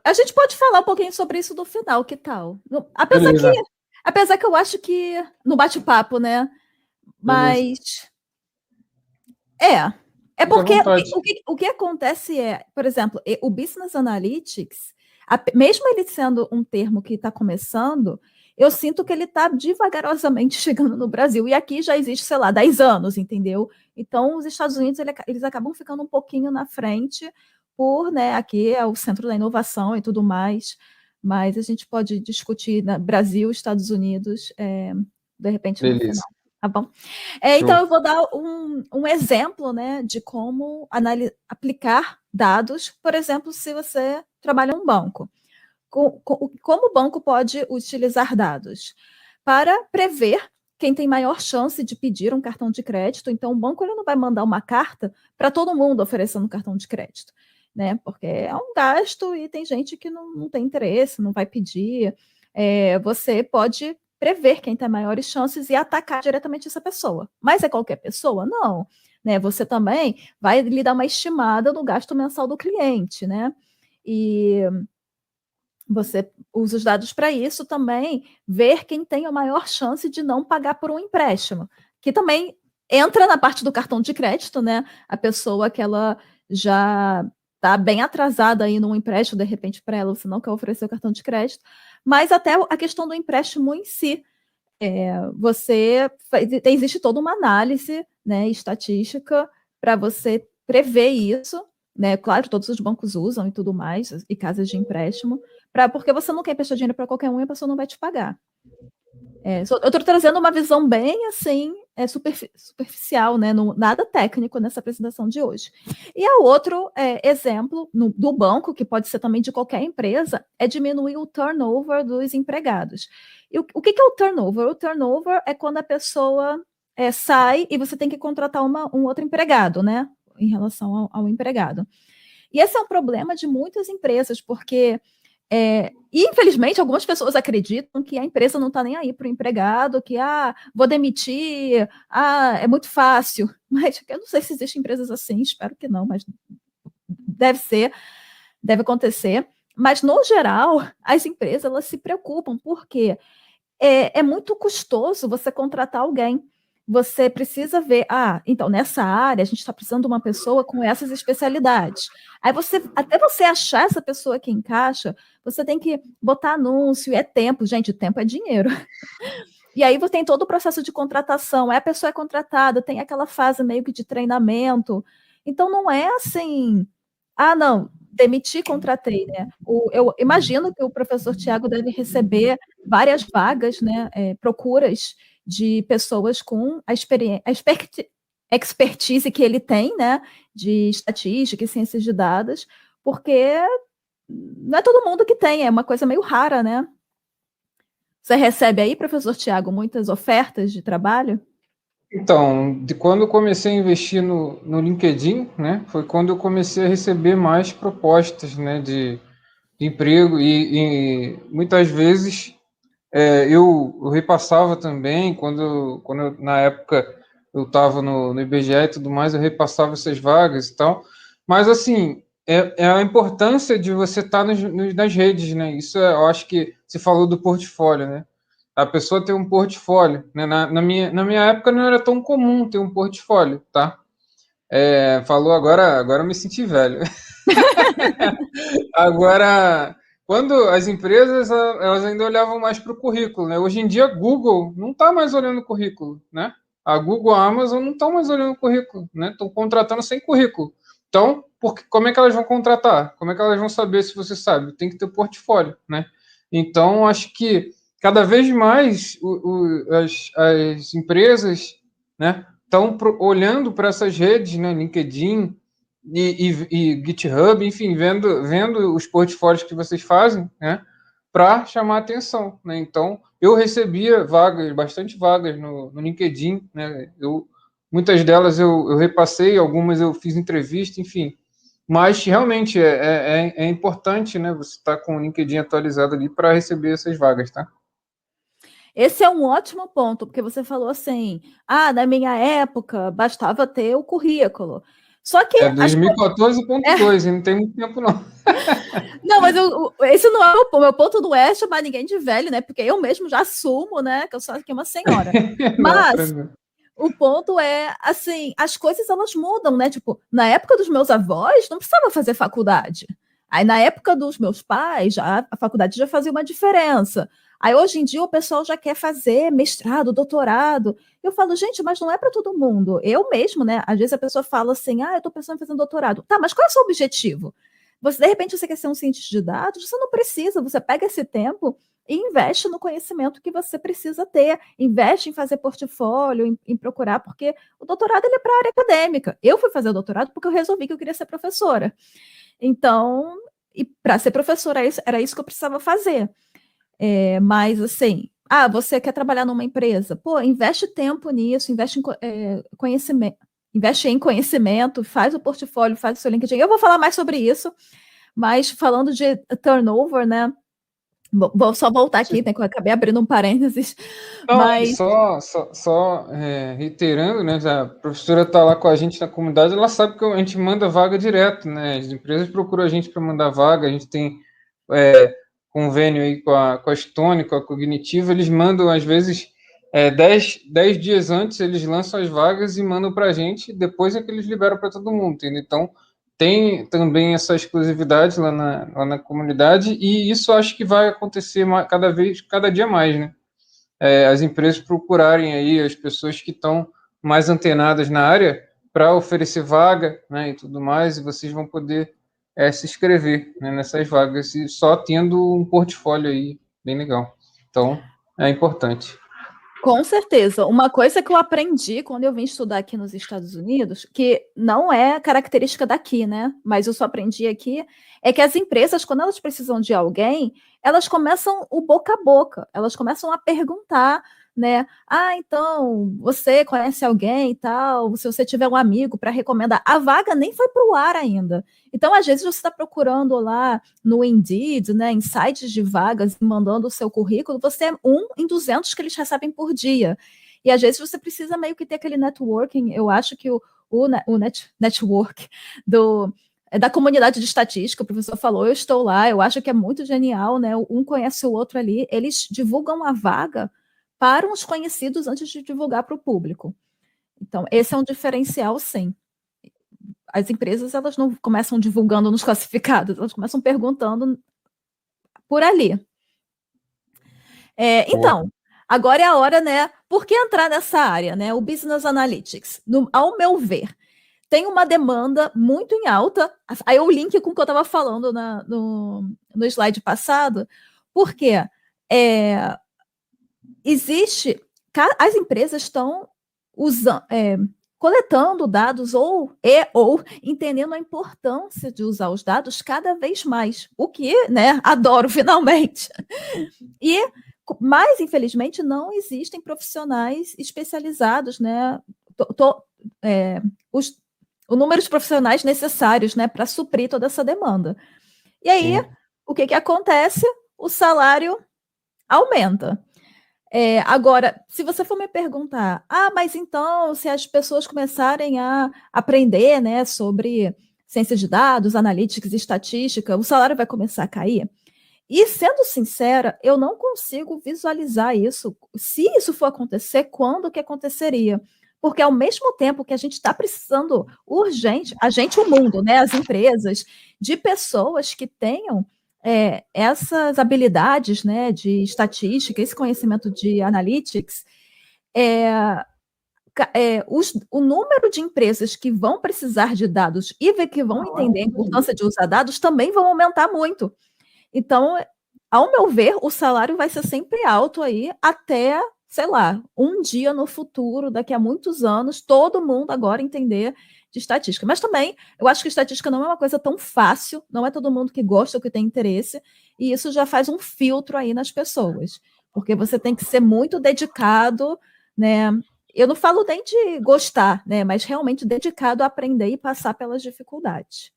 Speaker 2: A gente pode falar um pouquinho sobre isso no final, que tal? Apesar que eu acho que no bate-papo, né? Mas é porque o que acontece por exemplo, o Business Analytics, mesmo ele sendo um termo que está começando, eu sinto que ele está devagarosamente chegando no Brasil. E aqui já existe, sei lá, 10 anos, entendeu? Então, os Estados Unidos, eles acabam ficando um pouquinho na frente né, aqui é o centro da inovação e tudo mais, mas a gente pode discutir Brasil, Estados Unidos, de repente no final. Tá bom? Então, eu vou dar um exemplo, né, de como aplicar dados, por exemplo, se você trabalha em um banco. Como o banco pode utilizar dados? Para prever quem tem maior chance de pedir um cartão de crédito. Então, o banco ele não vai mandar uma carta para todo mundo oferecendo um cartão de crédito, né? Porque é um gasto e tem gente que não tem interesse, não vai pedir. Você pode prever quem tem maiores chances e atacar diretamente essa pessoa. Mas é qualquer pessoa? Não. Né? Você também vai lhe dar uma estimada do gasto mensal do cliente, né? E você usa os dados para isso também, ver quem tem a maior chance de não pagar por um empréstimo, que também entra na parte do cartão de crédito, né? A pessoa que ela já está bem atrasada aí num empréstimo, de repente, para ela, você não quer oferecer o cartão de crédito, mas até a questão do empréstimo em si. Existe toda uma análise, né, estatística para você prever isso, né? Claro, todos os bancos usam e tudo mais, e casas de empréstimo, porque você não quer emprestar dinheiro para qualquer um e a pessoa não vai te pagar. Eu estou trazendo uma visão bem assim, superficial, né? Nada técnico nessa apresentação de hoje. E o outro exemplo do banco, que pode ser também de qualquer empresa, é diminuir o turnover dos empregados. E o que é o turnover? O turnover é quando a pessoa sai e você tem que contratar um outro empregado, né? Em relação ao empregado. E esse é um problema de muitas empresas, porque infelizmente, algumas pessoas acreditam que a empresa não está nem aí para o empregado, que vou demitir, é muito fácil. Mas eu não sei se existem empresas assim, espero que não, mas deve acontecer. Mas, no geral, as empresas elas se preocupam, porque é muito custoso você contratar alguém. Você precisa ver, então, nessa área, a gente está precisando de uma pessoa com essas especialidades. Aí até você achar essa pessoa que encaixa, você tem que botar anúncio, é tempo. Gente, tempo é dinheiro. E aí você tem todo o processo de contratação, a pessoa é contratada, tem aquela fase meio que de treinamento. Então, não é assim, não, demiti, contratei, né? Eu imagino que o professor Tiago deve receber várias vagas, né? Procuras de pessoas com a expertise que ele tem, né? De estatística e ciências de dados, porque não é todo mundo que tem, é uma coisa meio rara, né? Você recebe aí, professor Tiago, muitas ofertas de trabalho?
Speaker 1: Então, de quando eu comecei a investir no LinkedIn, né, foi quando eu comecei a receber mais propostas, né, de emprego e muitas vezes eu repassava também, na época eu estava no IBGE e tudo mais, eu repassava essas vagas e tal, mas assim, é a importância de você estar nas redes, né, eu acho que você falou do portfólio, né, a pessoa ter um portfólio, né, na minha época não era tão comum ter um portfólio, tá? Falou agora eu me senti velho. Agora, quando as empresas elas ainda olhavam mais para o currículo, né? Hoje em dia, a Google não está mais olhando o currículo, né? A Google, a Amazon não estão mais olhando o currículo, né? Estão contratando sem currículo. Então, como é que elas vão contratar? Como é que elas vão saber se você sabe? Tem que ter portfólio, né? Então, acho que cada vez mais as empresas, né, estão olhando para essas redes, né? LinkedIn, e GitHub, enfim, vendo os portfólios que vocês fazem, né, para chamar atenção, né? Então, eu recebia bastante vagas no LinkedIn, né? Muitas delas eu repassei, algumas eu fiz entrevista, enfim. Mas realmente é importante, né? Você estar com o LinkedIn atualizado ali para receber essas vagas, tá?
Speaker 2: Esse é um ótimo ponto, porque você falou assim: na minha época bastava ter o currículo. Só que
Speaker 1: 2014.2, e não tem muito tempo, não.
Speaker 2: Não, mas esse não é o meu ponto, não é chamar ninguém de velho, né? Porque eu mesmo já assumo, né, que eu sou aqui uma senhora. Mas o ponto é, assim, as coisas elas mudam, né? Tipo, na época dos meus avós, não precisava fazer faculdade. Aí, na época dos meus pais, a faculdade já fazia uma diferença. Aí, hoje em dia, o pessoal já quer fazer mestrado, doutorado. Eu falo, gente, mas não é para todo mundo. Eu mesmo, né? Às vezes a pessoa fala assim, eu estou pensando em fazer um doutorado. Tá, mas qual é o seu objetivo? De repente, você quer ser um cientista de dados? Você não precisa. Você pega esse tempo e investe no conhecimento que você precisa ter, investe em fazer portfólio, em procurar, porque o doutorado ele é para a área acadêmica. Eu fui fazer o doutorado porque eu resolvi que eu queria ser professora. Então, e para ser professora era isso que eu precisava fazer. Mas assim, você quer trabalhar numa empresa? Pô, investe tempo nisso, investe em conhecimento. Investe em conhecimento, faz o portfólio, faz o seu LinkedIn. Eu vou falar mais sobre isso, mas falando de turnover, né? Vou só voltar aqui, né, que eu acabei abrindo um parênteses.
Speaker 1: Não,
Speaker 2: Mas
Speaker 1: só reiterando, né? A professora está lá com a gente na comunidade, ela sabe que a gente manda vaga direto, né? As empresas procuram a gente para mandar vaga, a gente tem convênio aí com a Stone, com a Cognitiva, eles mandam, às vezes, 10 dias antes, eles lançam as vagas e mandam para a gente, depois é que eles liberam para todo mundo, entendeu? Então, tem também essa exclusividade lá na comunidade, e isso acho que vai acontecer cada dia mais, né? As empresas procurarem aí as pessoas que estão mais antenadas na área para oferecer vaga, né, e tudo mais, e vocês vão poder se inscrever, né, nessas vagas, e só tendo um portfólio aí bem legal. Então, é importante.
Speaker 2: Com certeza. Uma coisa que eu aprendi quando eu vim estudar aqui nos Estados Unidos, que não é característica daqui, né? Mas eu só aprendi aqui, é que as empresas, quando elas precisam de alguém, elas começam o boca a boca, elas começam a perguntar, né? Ah, então, você conhece alguém e tal? Se você tiver um amigo para recomendar, a vaga nem foi para o ar ainda. Então, às vezes, você está procurando lá no Indeed, né, em sites de vagas, mandando o seu currículo, você é um em 200 que eles recebem por dia. E às vezes você precisa meio que ter aquele networking. Eu acho que o network da comunidade de estatística, o professor falou, eu estou lá, eu acho que é muito genial, né? Um conhece o outro ali, eles divulgam a vaga para os conhecidos antes de divulgar para o público. Então, esse é um diferencial, sim. As empresas, elas não começam divulgando nos classificados, elas começam perguntando por ali. Então, agora é a hora, né? Por que entrar nessa área, né? O Business Analytics, ao meu ver, tem uma demanda muito em alta. Aí o link com o que eu estava falando no slide passado, porque as empresas estão coletando dados ou entendendo a importância de usar os dados cada vez mais, o que, né, adoro finalmente. Mas, infelizmente, não existem profissionais especializados, né? O número de profissionais necessários, né, para suprir toda essa demanda. E aí, sim, o que acontece? O salário aumenta. Agora, se você for me perguntar, mas então, se as pessoas começarem a aprender, né, sobre ciência de dados, analytics e estatística, o salário vai começar a cair? E, sendo sincera, eu não consigo visualizar isso. Se isso for acontecer, quando que aconteceria? Porque, ao mesmo tempo que a gente está precisando urgente, o mundo, né, as empresas, de pessoas que tenham essas habilidades, né, de estatística, esse conhecimento de analytics, o número de empresas que vão precisar de dados e que vão entender a importância de usar dados também vão aumentar muito. Então, ao meu ver, o salário vai ser sempre alto aí até, sei lá, um dia no futuro, daqui a muitos anos, todo mundo agora entender de estatística. Mas também, eu acho que estatística não é uma coisa tão fácil, não é todo mundo que gosta ou que tem interesse, e isso já faz um filtro aí nas pessoas, porque você tem que ser muito dedicado, né? Eu não falo nem de gostar, né? Mas realmente dedicado a aprender e passar pelas dificuldades.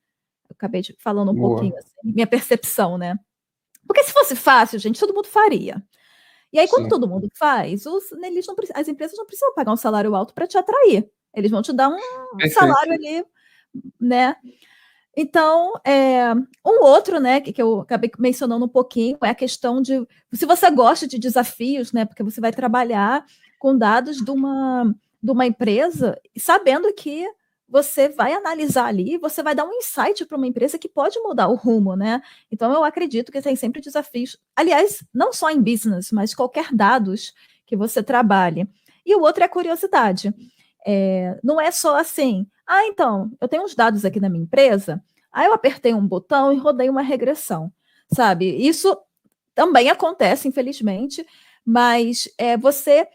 Speaker 2: Eu acabei falando um pouquinho, assim, minha percepção, né? Porque se fosse fácil, gente, todo mundo faria. E aí, quando todo mundo faz, as empresas não precisam pagar um salário alto para te atrair. Eles vão te dar um salário ali, né? Então, um outro, né, que eu acabei mencionando um pouquinho, é a questão de, se você gosta de desafios, né, porque você vai trabalhar com dados de uma empresa, sabendo que você vai analisar ali, você vai dar um insight para uma empresa que pode mudar o rumo, né? Então, eu acredito que tem sempre desafios. Aliás, não só em business, mas qualquer dados que você trabalhe. E o outro é a curiosidade. Não é só assim, então, eu tenho uns dados aqui na minha empresa, aí eu apertei um botão e rodei uma regressão, sabe? Isso também acontece, infelizmente, mas você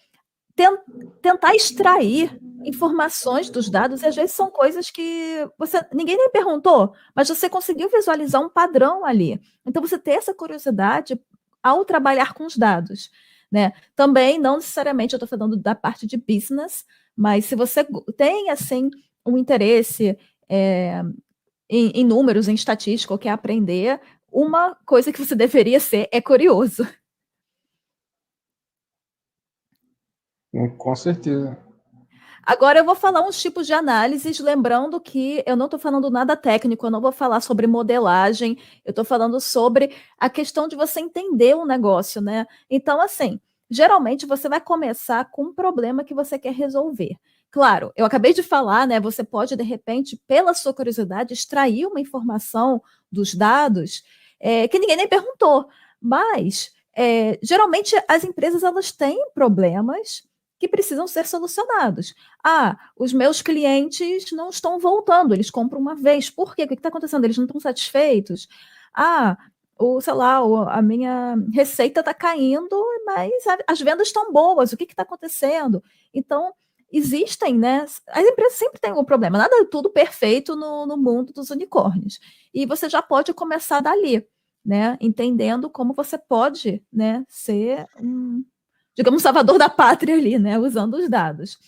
Speaker 2: tentar extrair informações dos dados, e às vezes são coisas que ninguém nem perguntou, mas você conseguiu visualizar um padrão ali. Então, você ter essa curiosidade ao trabalhar com os dados, né? Também, não necessariamente, eu estou falando da parte de business, mas se você tem, assim, um interesse em números, em estatística, ou quer aprender, uma coisa que você deveria ser é curioso.
Speaker 1: Com certeza.
Speaker 2: Agora eu vou falar uns tipos de análises, lembrando que eu não estou falando nada técnico, eu não vou falar sobre modelagem, eu estou falando sobre a questão de você entender um negócio, né? Então, assim, geralmente você vai começar com um problema que você quer resolver. Claro, eu acabei de falar, né? Você pode, de repente, pela sua curiosidade, extrair uma informação dos dados que ninguém nem perguntou, mas geralmente as empresas elas têm problemas que precisam ser solucionados. Os meus clientes não estão voltando, eles compram uma vez. Por quê? O que está acontecendo? Eles não estão satisfeitos? Sei lá, a minha receita está caindo, mas as vendas estão boas. O que está acontecendo? Então, existem, né? As empresas sempre têm algum problema. Nada é tudo perfeito no mundo dos unicórnios. E você já pode começar dali, né? Entendendo como você pode, né, ser digamos, salvador da pátria ali, né? Usando os dados.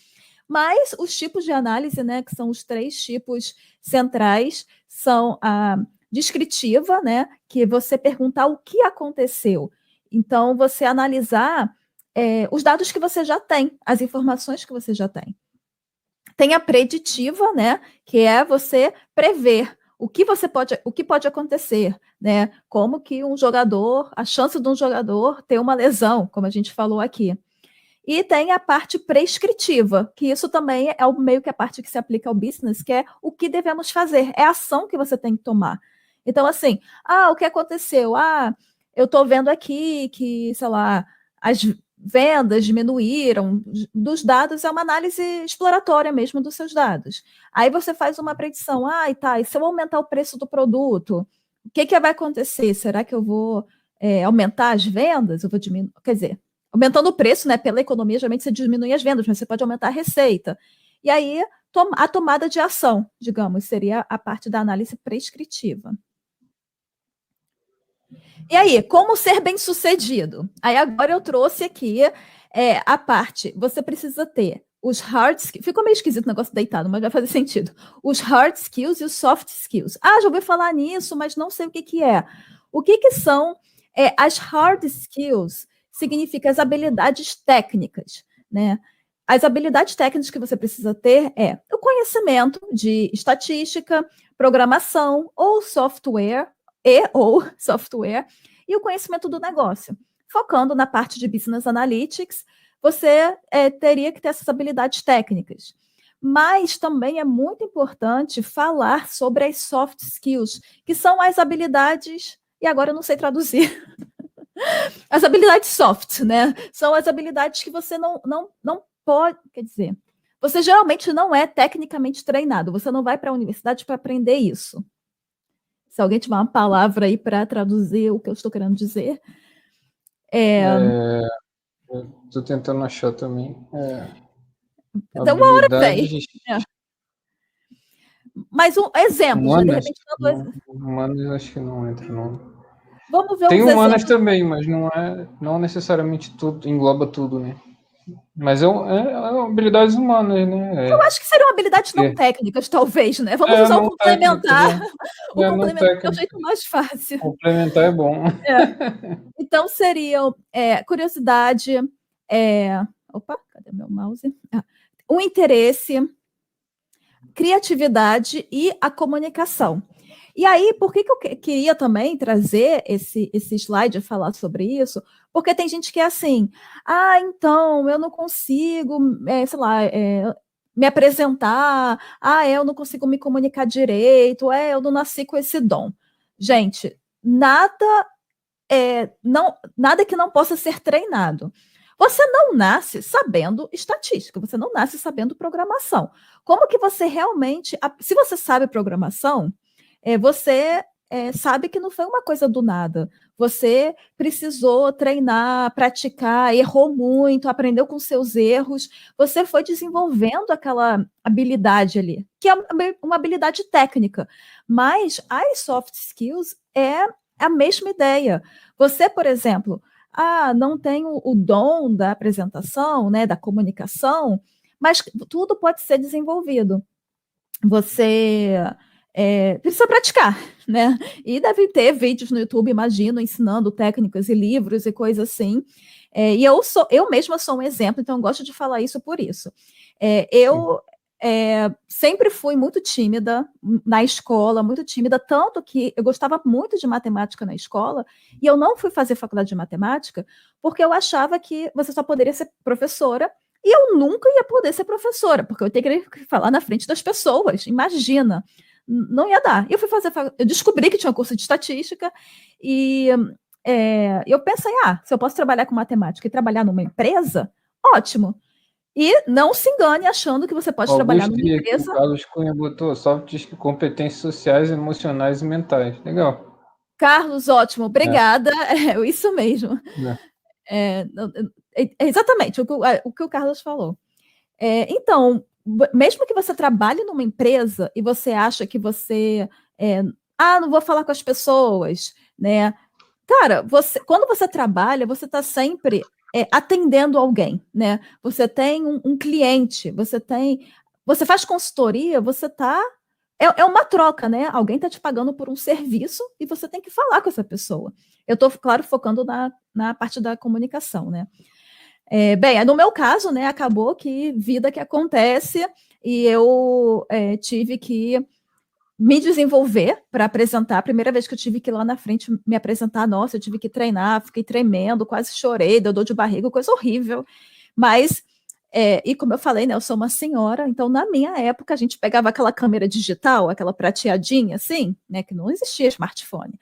Speaker 2: Mas os tipos de análise, né, que são os 3 tipos centrais, são a descritiva, né, que você perguntar o que aconteceu. Então, você analisar os dados que você já tem, as informações que você já tem. Tem a preditiva, né, que é você prever o que pode acontecer, né? Como que a chance de um jogador ter uma lesão, como a gente falou aqui. E tem a parte prescritiva, que isso também é meio que a parte que se aplica ao business, que é o que devemos fazer, é a ação que você tem que tomar. Então, assim, o que aconteceu? Eu estou vendo aqui que, sei lá, as vendas diminuíram. Dos dados é uma análise exploratória mesmo dos seus dados. Aí você faz uma predição, e se eu aumentar o preço do produto, o que vai acontecer? Será que eu vou aumentar as vendas? Eu vou diminuir? Quer dizer, aumentando o preço, né? Pela economia, geralmente você diminui as vendas, mas você pode aumentar a receita. E aí, a tomada de ação, digamos, seria a parte da análise prescritiva. E aí, como ser bem-sucedido? Aí agora eu trouxe aqui a parte, você precisa ter os hard skills, ficou meio esquisito o negócio deitado, mas vai fazer sentido. Os hard skills e os soft skills. Já ouvi falar nisso, mas não sei o que é. O que são as hard skills? Significa as habilidades técnicas, né? As habilidades técnicas que você precisa ter é o conhecimento de estatística, programação ou software, e o conhecimento do negócio. Focando na parte de Business Analytics, você teria que ter essas habilidades técnicas. Mas também é muito importante falar sobre as soft skills, que são as habilidades, e agora eu não sei traduzir, as habilidades soft, né? São as habilidades que você não pode, quer dizer, você geralmente não é tecnicamente treinado, você não vai para a universidade para aprender isso. Se alguém tiver uma palavra aí para traduzir o que eu estou querendo dizer.
Speaker 1: Estou tentando achar também.
Speaker 2: Então, uma hora vem. Mas um exemplo,
Speaker 1: humanas,
Speaker 2: já de repente
Speaker 1: humanas acho que não entra, não.
Speaker 2: Vamos ver
Speaker 1: Tem humanas
Speaker 2: exemplos
Speaker 1: também, mas não necessariamente tudo, engloba tudo, né? Mas é habilidades humanas, né?
Speaker 2: Eu acho que seriam habilidades não técnicas, talvez, né? Vamos usar o complementar. O complementar é o jeito mais fácil.
Speaker 1: Complementar é bom.
Speaker 2: Então, seriam curiosidade, opa, cadê meu mouse? O interesse, criatividade e a comunicação. E aí, por que eu queria também trazer esse slide e falar sobre isso? Porque tem gente que é assim, então, eu não consigo, sei lá, me apresentar, eu não consigo me comunicar direito, eu não nasci com esse dom. Gente, nada que não possa ser treinado. Você não nasce sabendo estatística, você não nasce sabendo programação. Como que você realmente, se você sabe programação, você sabe que não foi uma coisa do nada. Você precisou treinar, praticar, errou muito, aprendeu com seus erros. Você foi desenvolvendo aquela habilidade ali, que é uma habilidade técnica. Mas as soft skills é a mesma ideia. Você, por exemplo, não tem o dom da apresentação, né, da comunicação, mas tudo pode ser desenvolvido. Você precisa praticar, né? E deve ter vídeos no YouTube, imagino, ensinando técnicas e livros e coisas assim. E eu mesma sou um exemplo, então eu gosto de falar isso por isso. Eu sempre fui muito tímida na escola, muito tímida, tanto que eu gostava muito de matemática na escola, e eu não fui fazer faculdade de matemática porque eu achava que você só poderia ser professora, e eu nunca ia poder ser professora, porque eu teria que falar na frente das pessoas, imagina. Não ia dar. Eu descobri que tinha um curso de estatística e eu pensei, se eu posso trabalhar com matemática e trabalhar numa empresa, ótimo. E não se engane achando que você pode trabalhar numa empresa.
Speaker 1: O Carlos Cunha botou soft competências sociais, emocionais e mentais. Legal.
Speaker 2: Carlos, ótimo, obrigada. É isso mesmo. Exatamente o que o Carlos falou. Então, mesmo que você trabalhe numa empresa e você acha que você não vou falar com as pessoas, né? Cara, quando você trabalha, você está sempre atendendo alguém, né? Você tem um cliente, você faz consultoria, você está é uma troca, né? Alguém está te pagando por um serviço e você tem que falar com essa pessoa. Eu estou, claro, focando na parte da comunicação, né? Bem, no meu caso, né, acabou que vida que acontece e eu tive que me desenvolver para apresentar. A primeira vez que eu tive que ir lá na frente me apresentar, nossa, eu tive que treinar, fiquei tremendo, quase chorei, deu dor de barriga, coisa horrível. Mas, e como eu falei, né, eu sou uma senhora, então na minha época a gente pegava aquela câmera digital, aquela prateadinha assim, né, que não existia smartphone.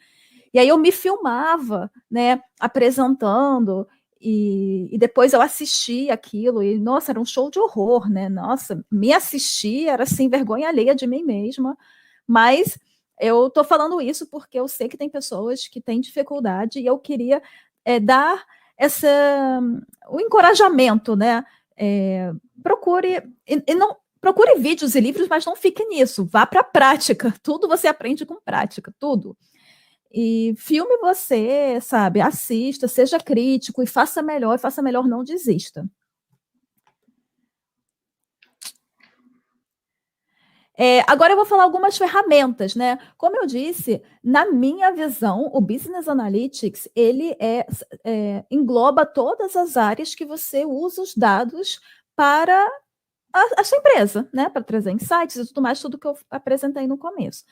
Speaker 2: E aí eu me filmava, né, apresentando, e depois eu assisti aquilo, e nossa, era um show de horror, né? Nossa, me assistir era assim, vergonha alheia de mim mesma, mas eu tô falando isso porque eu sei que tem pessoas que têm dificuldade, e eu queria dar o encorajamento, né? Procure, e não procure vídeos e livros, mas não fique nisso, vá para a prática, tudo você aprende com prática, tudo. E filme você, sabe, assista, seja crítico e faça melhor, não desista. Agora eu vou falar algumas ferramentas, né? Como eu disse, na minha visão, o Business Analytics, ele engloba todas as áreas que você usa os dados para a sua empresa, né? Para trazer insights e tudo mais, tudo que eu apresentei no começo.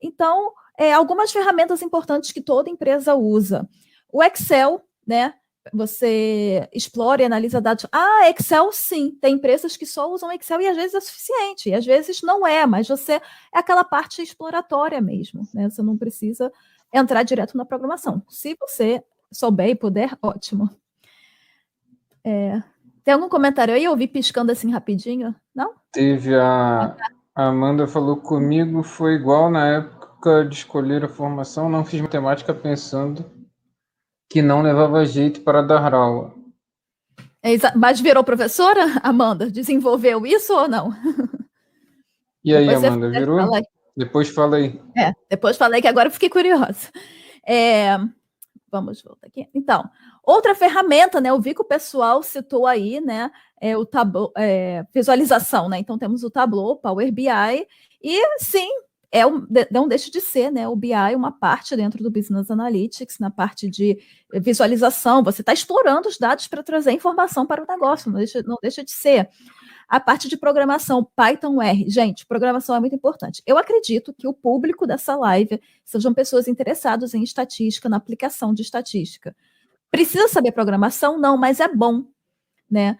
Speaker 2: Então, algumas ferramentas importantes que toda empresa usa. O Excel, né? Você explora e analisa dados. Excel sim, tem empresas que só usam Excel e às vezes é suficiente, e às vezes não é, mas é aquela parte exploratória mesmo, né? Você não precisa entrar direto na programação. Se você souber e puder, ótimo. Tem algum comentário aí? Eu vi piscando assim rapidinho, não?
Speaker 1: Teve a Amanda falou comigo, foi igual na época de escolher a formação, não fiz matemática pensando que não levava jeito para dar aula.
Speaker 2: Mas virou professora, Amanda? Desenvolveu isso ou não?
Speaker 1: E aí, Amanda, virou? Depois fala aí.
Speaker 2: Depois falei que agora eu fiquei curiosa. Vamos voltar aqui. Então, outra ferramenta, né? Eu vi que o pessoal citou aí, né? O Tableau, visualização, né? Então temos o Tableau, Power BI, e sim, não deixa de ser, né? O BI uma parte dentro do Business Analytics, na parte de visualização. Você está explorando os dados para trazer informação para o negócio, não deixa de ser. A parte de programação, Python R. Gente, programação é muito importante. Eu acredito que o público dessa live sejam pessoas interessadas em estatística, na aplicação de estatística. Precisa saber programação? Não, mas é bom, né?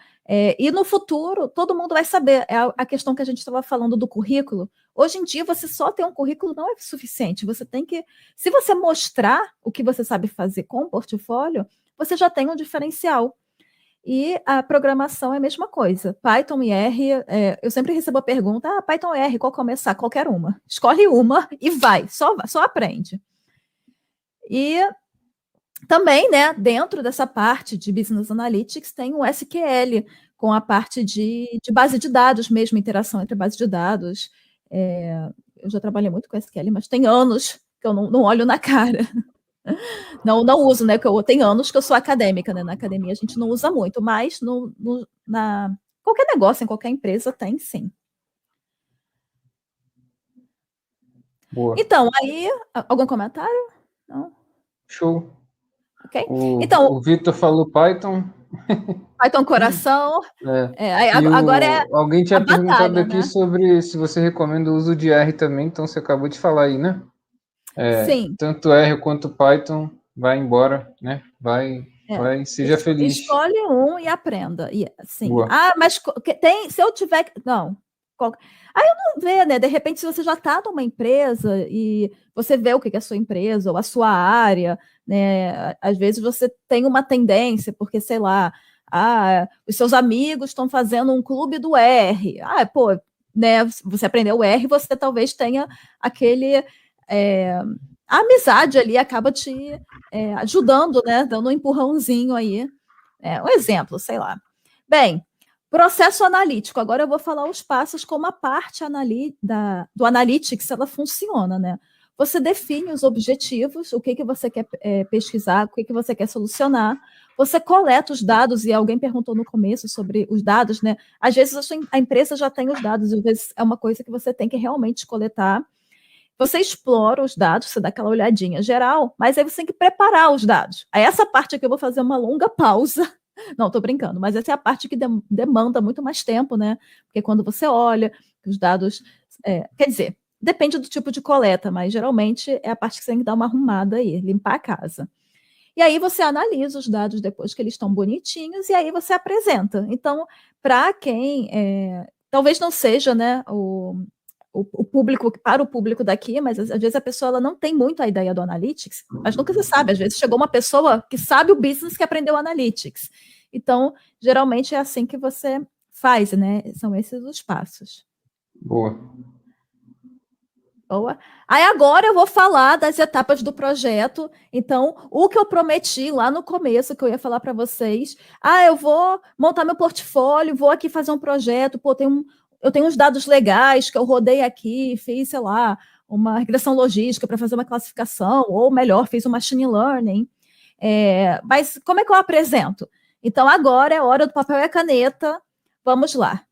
Speaker 2: E no futuro, todo mundo vai saber. É a questão que a gente estava falando do currículo. Hoje em dia, você só ter um currículo não é suficiente. Você tem que... Se você mostrar o que você sabe fazer com o portfólio, você já tem um diferencial. E a programação é a mesma coisa. Python e R, eu sempre recebo a pergunta, Python e R, qual começar? Qualquer uma. Escolhe uma e vai, só aprende. E também, né, dentro dessa parte de Business Analytics, tem o SQL, com a parte de base de dados mesmo, interação entre base de dados. Eu já trabalhei muito com SQL, mas tem anos que eu não olho na cara. Não uso, né? Porque tem anos que eu sou acadêmica, né? Na academia a gente não usa muito, mas qualquer negócio, em qualquer empresa, tem sim.
Speaker 1: Boa.
Speaker 2: Então, aí, algum comentário? Não?
Speaker 1: Show.
Speaker 2: Ok.
Speaker 1: Então, o Vitor falou Python.
Speaker 2: Python coração. Agora
Speaker 1: alguém tinha perguntado aqui, né, sobre se você recomenda o uso de R também, então você acabou de falar aí, né?
Speaker 2: Sim.
Speaker 1: Tanto R quanto Python, vai embora, né? Vai, seja feliz.
Speaker 2: Escolhe um e aprenda. Sim. Mas se eu tiver... Não. Aí eu não vê, né? De repente, se você já está numa empresa e você vê o que é a sua empresa ou a sua área, né? Às vezes você tem uma tendência, porque, sei lá, Os seus amigos estão fazendo um clube do R. Pô, né, você aprendeu o R, você talvez tenha aquele... a amizade ali acaba te ajudando, né, dando um empurrãozinho aí. Um exemplo, sei lá. Bem, processo analítico. Agora eu vou falar os passos como a parte do Analytics ela funciona, né? Você define os objetivos, o que você quer pesquisar, o que você quer solucionar. Você coleta os dados, e alguém perguntou no começo sobre os dados, né? Às vezes a empresa já tem os dados, às vezes é uma coisa que você tem que realmente coletar. Você explora os dados, você dá aquela olhadinha geral, mas aí você tem que preparar os dados. Aí essa parte aqui eu vou fazer uma longa pausa. Não, estou brincando, mas essa é a parte que demanda muito mais tempo, né? Porque quando você olha os dados... quer dizer, depende do tipo de coleta, mas geralmente é a parte que você tem que dar uma arrumada aí, limpar a casa. E aí você analisa os dados depois que eles estão bonitinhos e aí você apresenta. Então, para quem talvez não seja, né, o público, para o público daqui, mas às vezes a pessoa ela não tem muito a ideia do Analytics, mas nunca se sabe, às vezes chegou uma pessoa que sabe o business que aprendeu Analytics. Então, geralmente é assim que você faz, né? São esses os passos.
Speaker 1: Boa.
Speaker 2: Boa. Aí agora eu vou falar das etapas do projeto. Então, o que eu prometi lá no começo, que eu ia falar para vocês, eu vou montar meu portfólio, vou aqui fazer um projeto, eu tenho uns dados legais que eu rodei aqui, fiz, sei lá, uma regressão logística para fazer uma classificação, ou melhor, fiz um machine learning. Mas como é que eu apresento? Então, agora é hora do papel e a caneta. Vamos lá.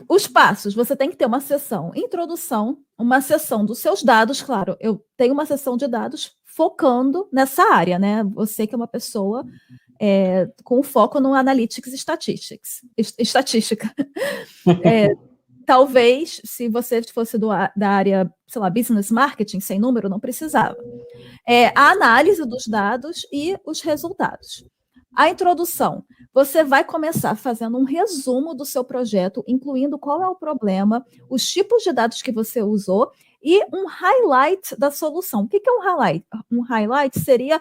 Speaker 2: Os passos, você tem que ter uma sessão introdução, uma sessão dos seus dados, claro, eu tenho uma sessão de dados focando nessa área, né? Você que é uma pessoa com foco no Analytics estatística. Talvez, se você fosse da área, sei lá, Business Marketing, sem número, não precisava. A análise dos dados e os resultados. A introdução, você vai começar fazendo um resumo do seu projeto, incluindo qual é o problema, os tipos de dados que você usou e um highlight da solução. O que é um highlight? Um highlight seria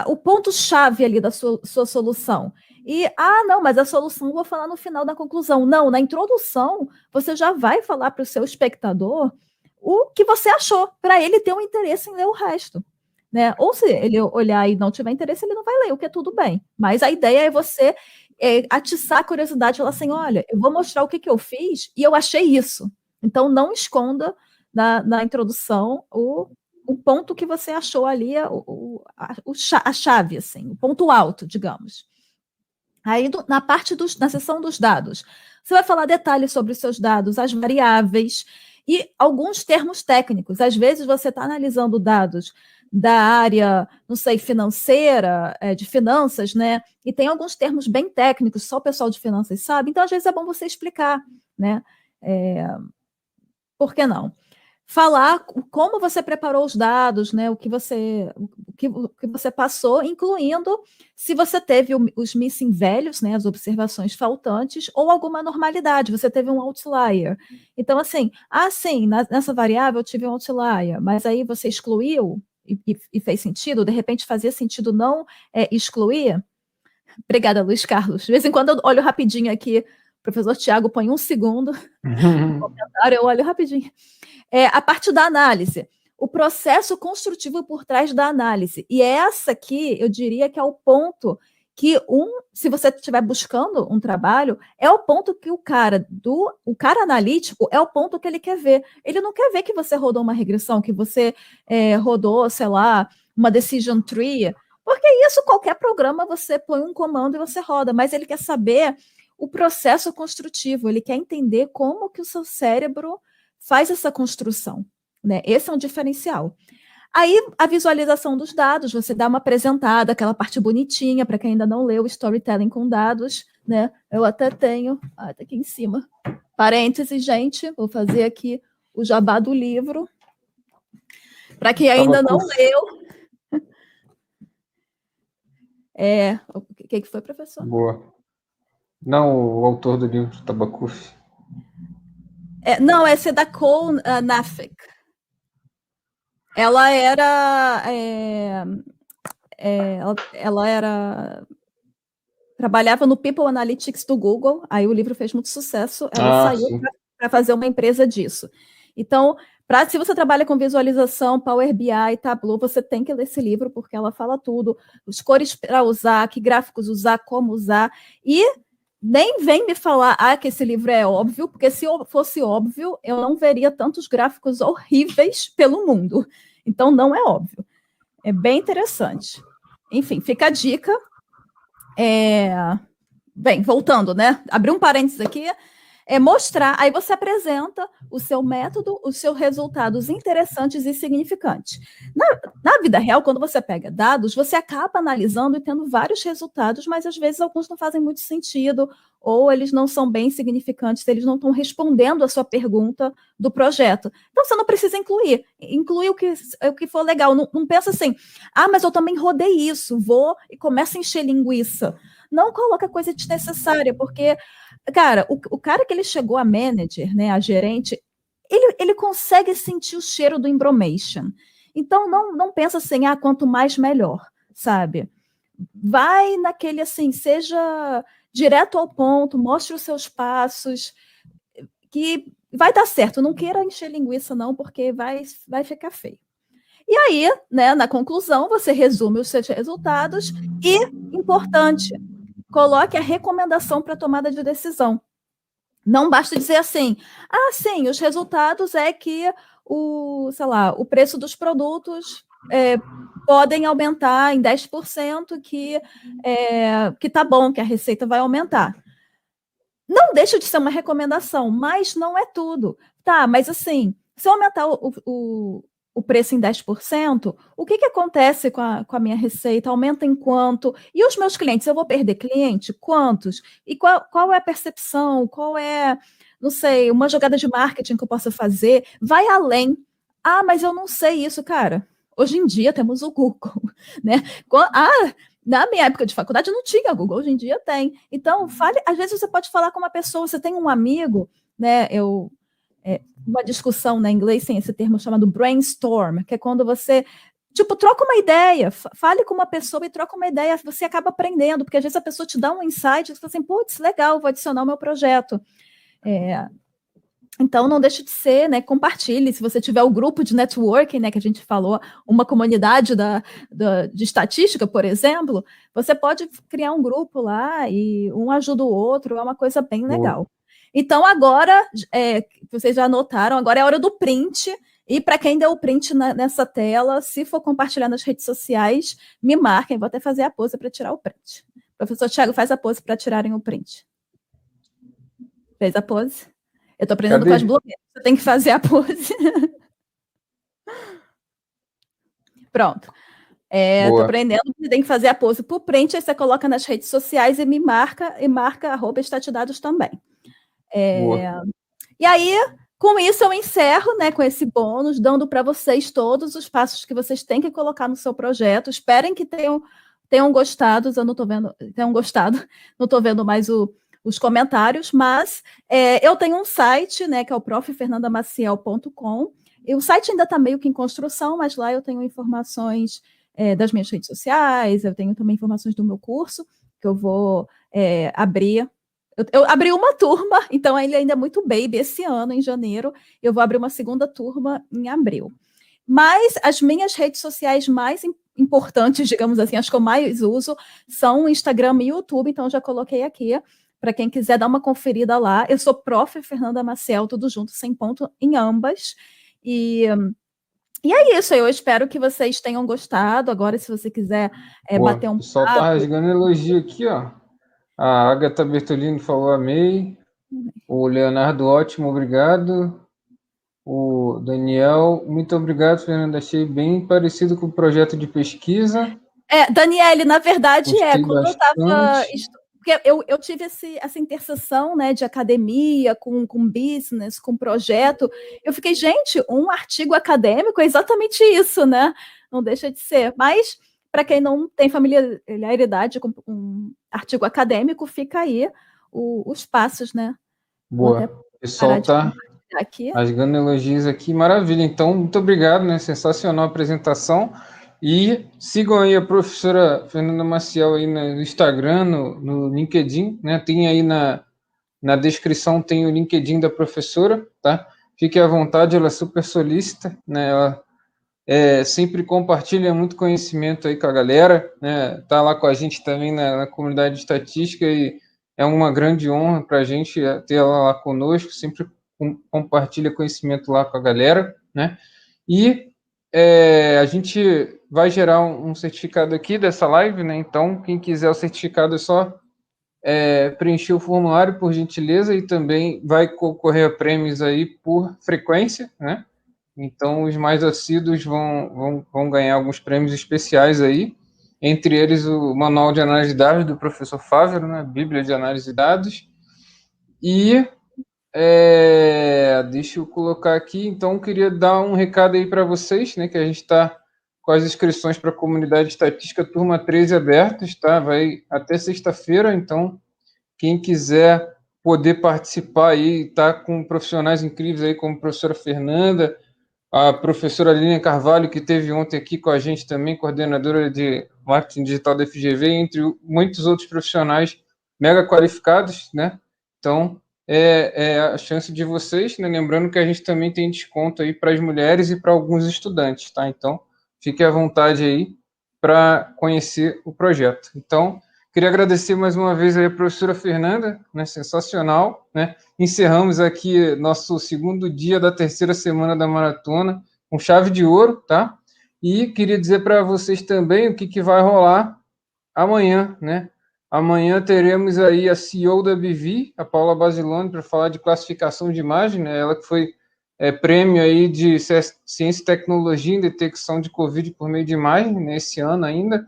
Speaker 2: o ponto-chave ali da sua solução. E, não, mas a solução eu vou falar no final da conclusão. Não, na introdução, você já vai falar para o seu espectador o que você achou, para ele ter um interesse em ler o resto. Né? Ou se ele olhar e não tiver interesse, ele não vai ler, o que é tudo bem. Mas a ideia é você atiçar a curiosidade, falar assim, olha, eu vou mostrar o que eu fiz e eu achei isso. Então, não esconda na introdução o ponto que você achou ali, a chave, assim, o ponto alto, digamos. Aí, na seção dos dados, você vai falar detalhes sobre os seus dados, as variáveis e alguns termos técnicos. Às vezes, você está analisando dados da área, não sei, financeira, de finanças, né? E tem alguns termos bem técnicos, só o pessoal de finanças sabe. Então, às vezes, é bom você explicar, né? Por que não? Falar como você preparou os dados, né? O que você passou, incluindo se você teve os missing values, né? As observações faltantes, ou alguma anormalidade, você teve um outlier. Então, assim, sim, nessa variável eu tive um outlier, mas aí você excluiu e fez sentido, de repente fazia sentido não excluir. Obrigada, Luiz Carlos. De vez em quando eu olho rapidinho aqui, o professor Tiago põe um segundo no comentário, eu olho rapidinho. A parte da análise, o processo construtivo por trás da análise. E essa aqui, eu diria que é o ponto que se você estiver buscando um trabalho, é o ponto que o cara analítico é o ponto que ele quer ver. Ele não quer ver que você rodou uma regressão, que você rodou, sei lá, uma decision tree, porque isso, qualquer programa, você põe um comando e você roda, mas ele quer saber o processo construtivo, ele quer entender como que o seu cérebro faz essa construção, né? Esse é um diferencial. Aí, a visualização dos dados, você dá uma apresentada, aquela parte bonitinha, para quem ainda não leu, storytelling com dados, né? Eu até tenho, tá aqui em cima, parênteses, gente, vou fazer aqui o jabá do livro, para quem ainda não leu. O que foi, professor?
Speaker 1: Boa. Não, o autor do livro, Tabakuf.
Speaker 2: Não, esse é da Cole Nafik. Ela era ela trabalhava no People Analytics do Google, aí o livro fez muito sucesso, ela saiu para fazer uma empresa disso. Então, se você trabalha com visualização, Power BI, Tableau, você tem que ler esse livro, porque ela fala tudo, os cores para usar, que gráficos usar, como usar, e nem vem me falar que esse livro é óbvio, porque se fosse óbvio, eu não veria tantos gráficos horríveis pelo mundo. Então, não é óbvio. É bem interessante. Enfim, fica a dica. Bem, voltando, né? Abrir um parênteses aqui. Mostrar, aí você apresenta o seu método, os seus resultados interessantes e significantes. Na vida real, quando você pega dados, você acaba analisando e tendo vários resultados, mas às vezes alguns não fazem muito sentido, ou eles não são bem significantes, eles não estão respondendo a sua pergunta do projeto. Então você não precisa incluir o que for legal. Não pensa assim, mas eu também rodei isso, vou e começa a encher linguiça. Não coloca coisa desnecessária, porque cara, o cara que ele chegou a manager, né, a gerente, ele consegue sentir o cheiro do embromation. Então, não pensa assim, quanto mais, melhor, sabe? Vai naquele, assim, seja direto ao ponto, mostre os seus passos, que vai dar certo. Não queira encher linguiça, não, porque vai ficar feio. E aí, né, na conclusão, você resume os seus resultados e, importante, coloque a recomendação para tomada de decisão. Não basta dizer assim, sim, os resultados é que o preço dos produtos podem aumentar em 10%, que tá bom, que a receita vai aumentar. Não deixa de ser uma recomendação, mas não é tudo. Tá, mas assim, se eu aumentar o preço em 10%, o que acontece com a minha receita? Aumenta em quanto? E os meus clientes? Eu vou perder cliente? Quantos? E qual é a percepção? Qual é, não sei, uma jogada de marketing que eu possa fazer? Vai além. Mas eu não sei isso, cara. Hoje em dia temos o Google, né? Na minha época de faculdade não tinha Google, hoje em dia tem. Então, às vezes você pode falar com uma pessoa, você tem um amigo, né? Uma discussão, na inglês tem esse termo chamado brainstorm, que é quando você, troca uma ideia, fale com uma pessoa e troca uma ideia, você acaba aprendendo, porque às vezes a pessoa te dá um insight, você fala assim, putz, legal, vou adicionar o meu projeto. Então, não deixe de ser, né, compartilhe, se você tiver o grupo de networking, né, que a gente falou, uma comunidade de estatística, por exemplo, você pode criar um grupo lá e um ajuda o outro, é uma coisa bem legal. Então, agora, vocês já anotaram, agora é a hora do print, e para quem deu o print nessa tela, se for compartilhar nas redes sociais, me marquem, vou até fazer a pose para tirar o print. Professor Thiago, faz a pose para tirarem o print. Fez a pose? Eu estou aprendendo com as blogueiras, você tem que fazer a pose. Pronto. Estou aprendendo, você tem que fazer a pose para o print, aí você coloca nas redes sociais e me marca, @estatidados também. E aí, com isso, eu encerro, né, com esse bônus, dando para vocês todos os passos que vocês têm que colocar no seu projeto. Esperem que tenham gostado, eu não estou vendo, não estou vendo mais os comentários, mas eu tenho um site, né, que é o proffernandamaciel.com, e o site ainda está meio que em construção, mas lá eu tenho informações das minhas redes sociais, eu tenho também informações do meu curso, que eu vou abrir. Eu abri uma turma, então ele ainda é muito baby. Esse ano, em janeiro, eu vou abrir uma segunda turma em abril. Mas as minhas redes sociais mais importantes, digamos assim, as que eu mais uso, são o Instagram e o YouTube, então eu já coloquei aqui, para quem quiser dar uma conferida lá. Eu sou Prof. Fernanda Maciel, tudo junto, sem ponto, em ambas. E é isso, eu espero que vocês tenham gostado. Agora, se você quiser bater um papo... O
Speaker 1: pessoal tá rasgando elogio aqui, ó. A Agatha Bertolini falou amei. O Leonardo, ótimo, obrigado. O Daniel, muito obrigado, Fernanda. Achei bem parecido com o projeto de pesquisa.
Speaker 2: Daniele, na verdade, quando eu estava... Porque eu tive essa interseção, né, de academia com business, com projeto. Eu fiquei, gente, um artigo acadêmico é exatamente isso, né? Não deixa de ser. Mas, para quem não tem familiaridade com um artigo acadêmico, fica aí os passos, né?
Speaker 1: Boa. O pessoal está rasgando elogios aqui. Maravilha. Então, muito obrigado, né? Sensacional a apresentação. E sigam aí a professora Fernanda Maciel aí no Instagram, no LinkedIn, né? Tem aí na descrição, tem o LinkedIn da professora, tá? Fique à vontade, ela é super solícita, né? Ela sempre compartilha muito conhecimento aí com a galera, né? Tá lá com a gente também na comunidade de estatística e é uma grande honra para a gente ter ela lá conosco, sempre compartilha conhecimento lá com a galera, né? E a gente vai gerar um certificado aqui dessa live, né? Então, quem quiser o certificado é só preencher o formulário, por gentileza, e também vai concorrer a prêmios aí por frequência, né? Então, os mais assíduos vão ganhar alguns prêmios especiais aí, entre eles o Manual de Análise de Dados do professor Fávero, né? Bíblia de Análise de Dados. E deixa eu colocar aqui, então, queria dar um recado aí para vocês, né? Que a gente está com as inscrições para a comunidade estatística turma 13 abertas, tá? Vai até sexta-feira, então, quem quiser poder participar aí, tá com profissionais incríveis aí, como a professora Fernanda, a professora Aline Carvalho, que esteve ontem aqui com a gente também, coordenadora de marketing digital da FGV, entre muitos outros profissionais mega qualificados, né? Então, é a chance de vocês, né? Lembrando que a gente também tem desconto aí para as mulheres e para alguns estudantes, tá? Então, fique à vontade aí para conhecer o projeto. Então, queria agradecer mais uma vez aí a professora Fernanda, né? Sensacional, né? Encerramos aqui nosso segundo dia da terceira semana da maratona com chave de ouro, tá? E queria dizer para vocês também o que vai rolar amanhã, né? Amanhã teremos aí a CEO da BV, a Paula Basilone, para falar de classificação de imagem, né? Ela que foi prêmio aí de ciência e tecnologia em detecção de Covid por meio de imagem, nesse ano ainda.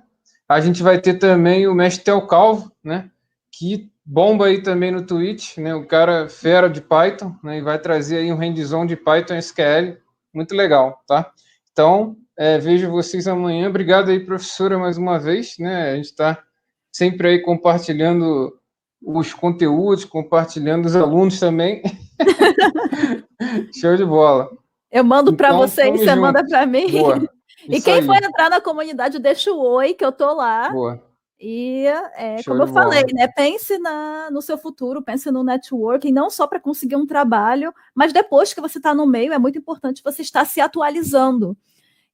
Speaker 1: A gente vai ter também o mestre Theo Calvo, né? Que bomba aí também no Twitch, né? O cara fera de Python, né? E vai trazer aí um hands-on de Python SQL, muito legal, tá? Então, vejo vocês amanhã. Obrigado aí, professora, mais uma vez, né? A gente está sempre aí compartilhando os conteúdos, compartilhando os alunos também. Show de bola.
Speaker 2: Eu mando para
Speaker 1: Então,
Speaker 2: você e você
Speaker 1: junto.
Speaker 2: manda para mim.
Speaker 1: Boa.
Speaker 2: E
Speaker 1: Isso
Speaker 2: quem
Speaker 1: aí.
Speaker 2: for entrar na comunidade, deixa o oi, que eu tô lá.
Speaker 1: Boa.
Speaker 2: E,
Speaker 1: Show
Speaker 2: como eu
Speaker 1: de
Speaker 2: falei,
Speaker 1: bola.
Speaker 2: né? Pense no seu futuro, pense no networking, não só para conseguir um trabalho, mas depois que você está no meio, é muito importante você estar se atualizando.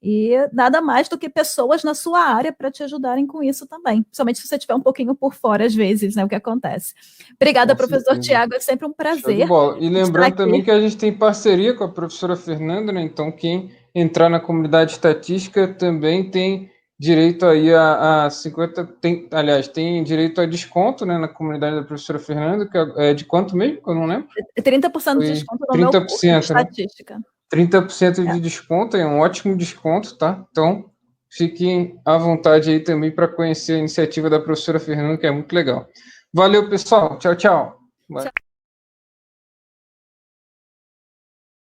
Speaker 2: E nada mais do que pessoas na sua área para te ajudarem com isso também. Principalmente se você estiver um pouquinho por fora, às vezes, né? O que acontece. Obrigada,
Speaker 1: Com
Speaker 2: professor
Speaker 1: certeza.
Speaker 2: Tiago, é sempre um
Speaker 1: Show de
Speaker 2: prazer
Speaker 1: bola. E
Speaker 2: estar
Speaker 1: lembrando
Speaker 2: aqui.
Speaker 1: também que a gente tem parceria com a professora Fernanda, né? Então, quem entrar na comunidade estatística também tem direito aí a 50, tem direito a desconto, né, na comunidade da professora Fernanda, que é de quanto mesmo? Eu não lembro.
Speaker 2: 30% de desconto no meu curso de
Speaker 1: 30%, né?
Speaker 2: estatística.
Speaker 1: 30% de desconto, é um ótimo desconto, tá? Então, fiquem à vontade aí também para conhecer a iniciativa da professora Fernanda, que é muito legal. Valeu, pessoal. Tchau, tchau.
Speaker 2: Tchau.